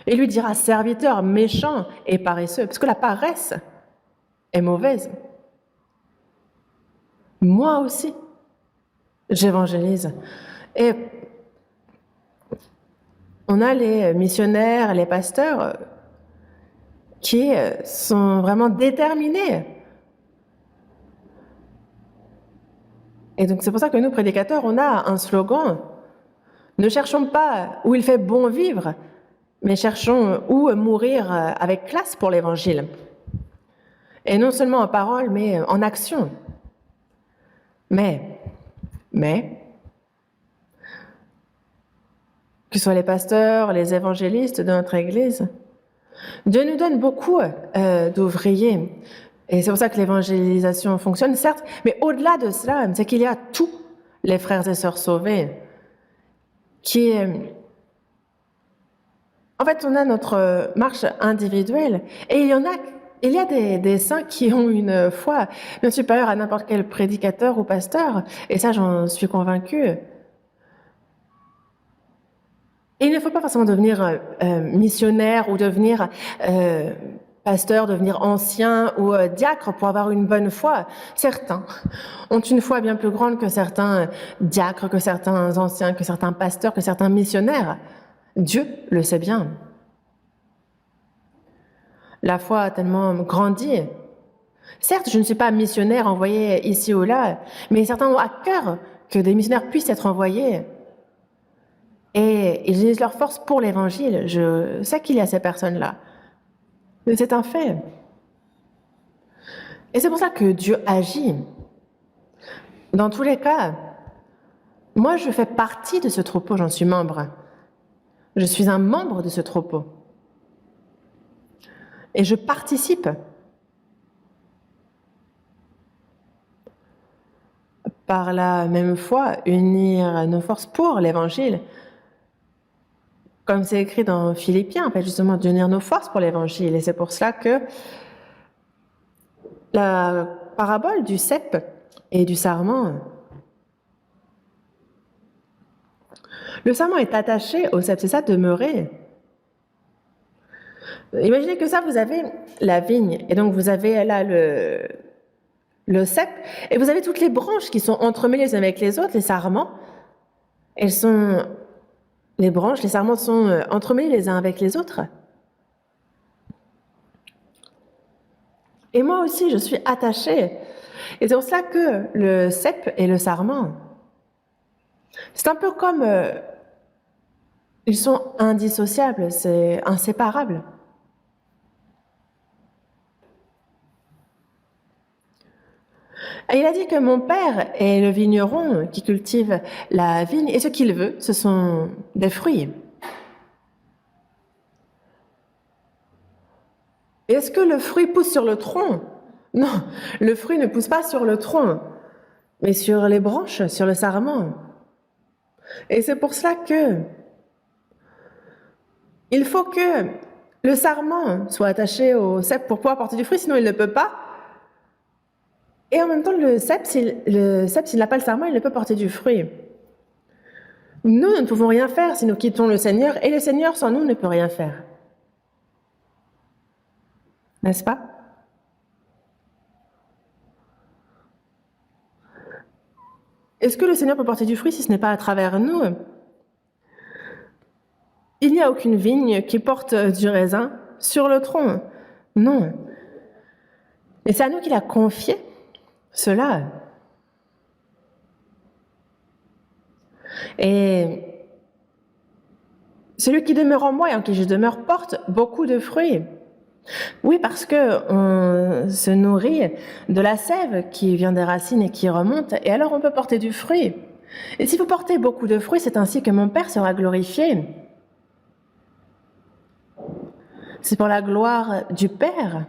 Et lui dira serviteur méchant et paresseux, parce que la paresse est mauvaise. Moi aussi, j'évangélise. Et on a les missionnaires, les pasteurs qui sont vraiment déterminés. Et donc c'est pour ça que nous, prédicateurs, on a un slogan. Ne cherchons pas où il fait bon vivre, mais cherchons où mourir avec classe pour l'Évangile. Et non seulement en parole, mais en action. Mais, que ce soit les pasteurs, les évangélistes de notre Église, Dieu nous donne beaucoup d'ouvriers. Et c'est pour ça que l'évangélisation fonctionne, certes, mais au-delà de cela, c'est qu'il y a tous les frères et sœurs sauvés qui... En fait, on a notre marche individuelle et il y a des saints qui ont une foi bien supérieure à n'importe quel prédicateur ou pasteur, et ça, j'en suis convaincue. Et il ne faut pas forcément devenir missionnaire ou devenir pasteur, devenir ancien ou diacre pour avoir une bonne foi. Certains ont une foi bien plus grande que certains diacres, que certains anciens, que certains pasteurs, que certains missionnaires. Dieu le sait bien. La foi a tellement grandi. Certes, je ne suis pas missionnaire envoyé ici ou là, mais certains ont à cœur que des missionnaires puissent être envoyés. Et ils utilisent leur force pour l'Évangile. Je sais qu'il y a ces personnes-là. Mais c'est un fait. Et c'est pour ça que Dieu agit. Dans tous les cas, moi, je fais partie de ce troupeau, j'en suis membre. Je suis un membre de ce troupeau. Et je participe. Par la même foi, unir nos forces pour l'Évangile. Comme c'est écrit dans Philippiens, en fait, justement, d'unir nos forces pour l'Évangile. Et c'est pour cela que la parabole du cep et du sarment, le sarment est attaché au cep, c'est ça, demeurer. Imaginez que ça, vous avez la vigne, et donc vous avez là le cep, et vous avez toutes les branches qui sont entremêlées les unes avec les autres, les sarments. Les branches, les sarments sont entremêlés les uns avec les autres. Et moi aussi, je suis attachée. Et c'est pour cela que le cep et le sarment, c'est un peu comme... ils sont indissociables, c'est inséparable. Et il a dit que mon père est le vigneron qui cultive la vigne, et ce qu'il veut, ce sont des fruits. Est-ce que le fruit pousse sur le tronc? Non, le fruit ne pousse pas sur le tronc, mais sur les branches, sur le sarment. Et c'est pour cela que il faut que le sarment soit attaché au cep pour pouvoir porter du fruit, sinon il ne peut pas. Et en même temps, le cep, s'il n'a pas le sarment, il ne peut porter du fruit. Nous ne pouvons rien faire si nous quittons le Seigneur, et le Seigneur sans nous ne peut rien faire. N'est-ce pas? Est-ce que le Seigneur peut porter du fruit si ce n'est pas à travers nous? Il n'y a aucune vigne qui porte du raisin sur le tronc. Non. Et c'est à nous qu'il a confié cela. Et celui qui demeure en moi et en qui je demeure porte beaucoup de fruits. Oui, parce que on se nourrit de la sève qui vient des racines et qui remonte, et alors on peut porter du fruit. Et si vous portez beaucoup de fruits, c'est ainsi que mon Père sera glorifié. C'est pour la gloire du Père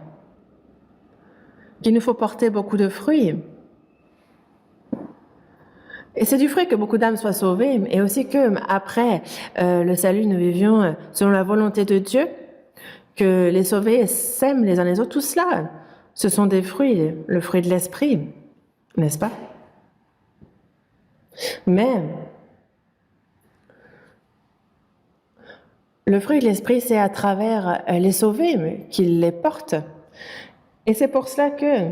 qu'il nous faut porter beaucoup de fruits. Et c'est du fruit que beaucoup d'âmes soient sauvées, et aussi que après le salut, nous vivions selon la volonté de Dieu, que les sauvés s'aiment les uns les autres. Tout cela, ce sont des fruits, le fruit de l'esprit, n'est-ce pas? Mais le fruit de l'esprit, c'est à travers les sauvés qu'il les porte. Et c'est pour cela que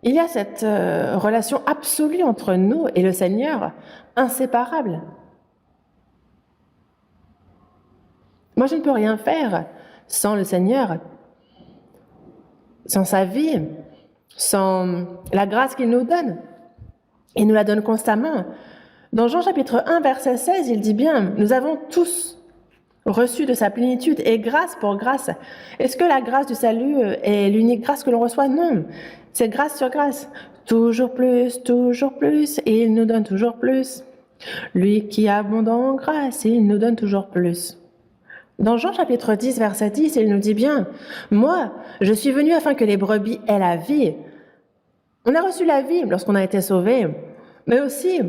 il y a cette relation absolue entre nous et le Seigneur, inséparable. Moi, je ne peux rien faire sans le Seigneur, sans sa vie, sans la grâce qu'il nous donne. Il nous la donne constamment. Dans Jean chapitre 1, verset 16, il dit bien, nous avons tous reçu de sa plénitude et grâce pour grâce. Est-ce que la grâce du salut est l'unique grâce que l'on reçoit? Non, c'est grâce sur grâce. Toujours plus, et il nous donne toujours plus. Lui qui est abondant en grâce, il nous donne toujours plus. Dans Jean chapitre 10, verset 10, il nous dit bien, « Moi, je suis venu afin que les brebis aient la vie. » On a reçu la vie lorsqu'on a été sauvé, mais aussi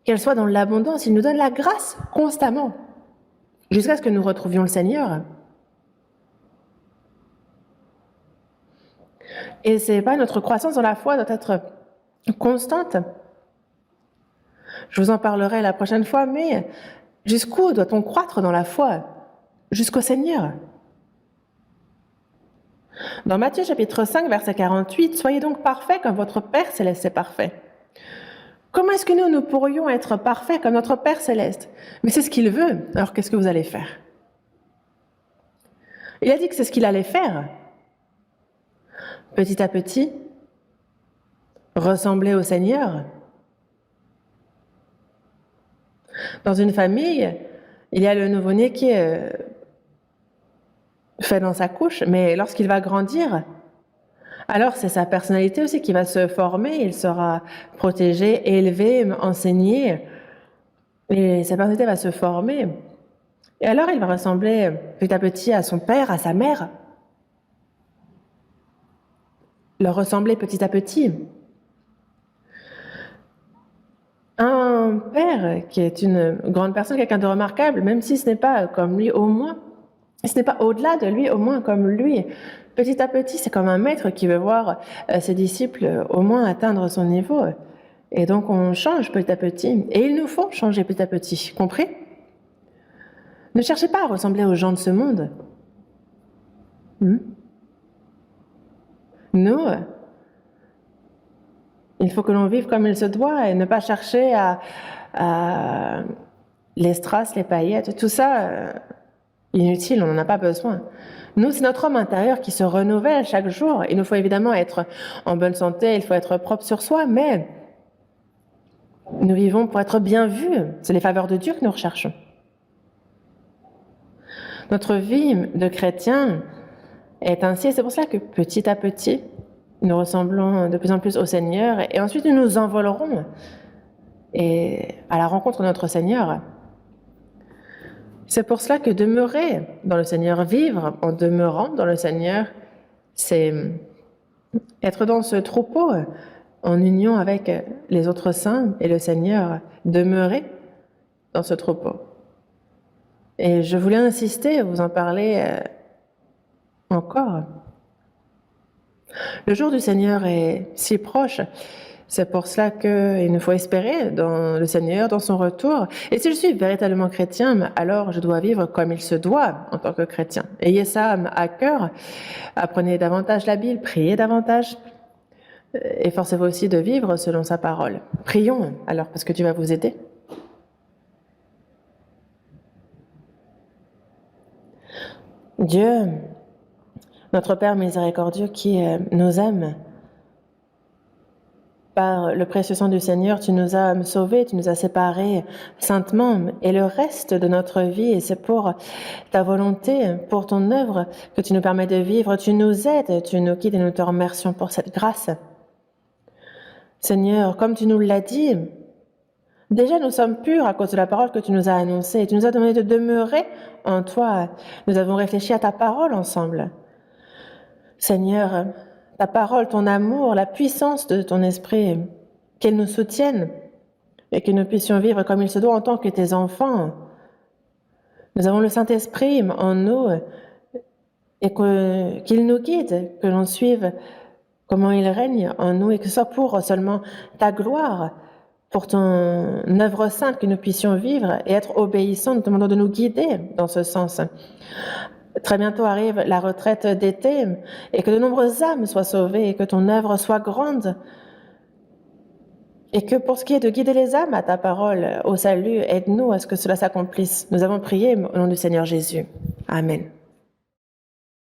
qu'elle soit dans l'abondance. Il nous donne la grâce constamment, jusqu'à ce que nous retrouvions le Seigneur. Et c'est pas notre croissance dans la foi doit être constante. Je vous en parlerai la prochaine fois, mais jusqu'où doit-on croître dans la foi? Jusqu'au Seigneur. Dans Matthieu chapitre 5, verset 48, « Soyez donc parfaits comme votre Père céleste est parfait. » Comment est-ce que nous pourrions être parfaits comme notre Père céleste? Mais c'est ce qu'il veut, alors qu'est-ce que vous allez faire? Il a dit que c'est ce qu'il allait faire. Petit à petit, ressembler au Seigneur. Dans une famille, il y a le nouveau-né qui est fait dans sa couche, mais lorsqu'il va grandir, alors c'est sa personnalité aussi qui va se former, il sera protégé, élevé, enseigné, et sa personnalité va se former. Et alors il va ressembler petit à petit à son père, à sa mère, leur ressembler petit à petit. Un père qui est une grande personne, quelqu'un de remarquable, même si ce n'est pas comme lui, au moins, ce n'est pas au-delà de lui, au moins comme lui. Petit à petit, c'est comme un maître qui veut voir ses disciples au moins atteindre son niveau. Et donc on change petit à petit. Et il nous faut changer petit à petit, compris? Ne cherchez pas à ressembler aux gens de ce monde. Nous, il faut que l'on vive comme il se doit et ne pas chercher à les strass, les paillettes, tout ça, inutile, on n'en a pas besoin. Nous, c'est notre homme intérieur qui se renouvelle chaque jour. Il nous faut évidemment être en bonne santé, il faut être propre sur soi, mais nous vivons pour être bien vus. C'est les faveurs de Dieu que nous recherchons. Notre vie de chrétien est ainsi, et c'est pour cela que petit à petit, nous ressemblons de plus en plus au Seigneur, et ensuite nous nous envolerons et à la rencontre de notre Seigneur. C'est pour cela que demeurer dans le Seigneur, vivre en demeurant dans le Seigneur, c'est être dans ce troupeau en union avec les autres saints et le Seigneur, demeurer dans ce troupeau. Et je voulais insister, vous en parler encore. Le jour du Seigneur est si proche. C'est pour cela qu'il nous faut espérer dans le Seigneur, dans son retour. Et si je suis véritablement chrétien, alors je dois vivre comme il se doit en tant que chrétien. Ayez ça à cœur. Apprenez davantage la Bible, priez davantage. Efforcez-vous aussi de vivre selon sa parole. Prions alors, parce que Dieu va vous aider. Dieu, notre Père miséricordieux qui nous aime, par le précieux sang du Seigneur, tu nous as sauvés, tu nous as séparés saintement, et le reste de notre vie, et c'est pour ta volonté, pour ton œuvre que tu nous permets de vivre. Tu nous aides, tu nous guides et nous te remercions pour cette grâce. Seigneur, comme tu nous l'as dit, déjà nous sommes purs à cause de la parole que tu nous as annoncée. Tu nous as demandé de demeurer en toi. Nous avons réfléchi à ta parole ensemble. Seigneur, ta parole, ton amour, la puissance de ton esprit, qu'elle nous soutienne et que nous puissions vivre comme il se doit en tant que tes enfants. Nous avons le Saint-Esprit en nous et qu'il nous guide, que l'on suive comment il règne en nous et que ce soit pour seulement ta gloire, pour ton œuvre sainte, que nous puissions vivre et être obéissants. Nous te demandons de nous guider dans ce sens. Très bientôt arrive la retraite d'été et que de nombreuses âmes soient sauvées et que ton œuvre soit grande. Et que pour ce qui est de guider les âmes à ta parole, au salut, aide-nous à ce que cela s'accomplisse. Nous avons prié au nom du Seigneur Jésus. Amen.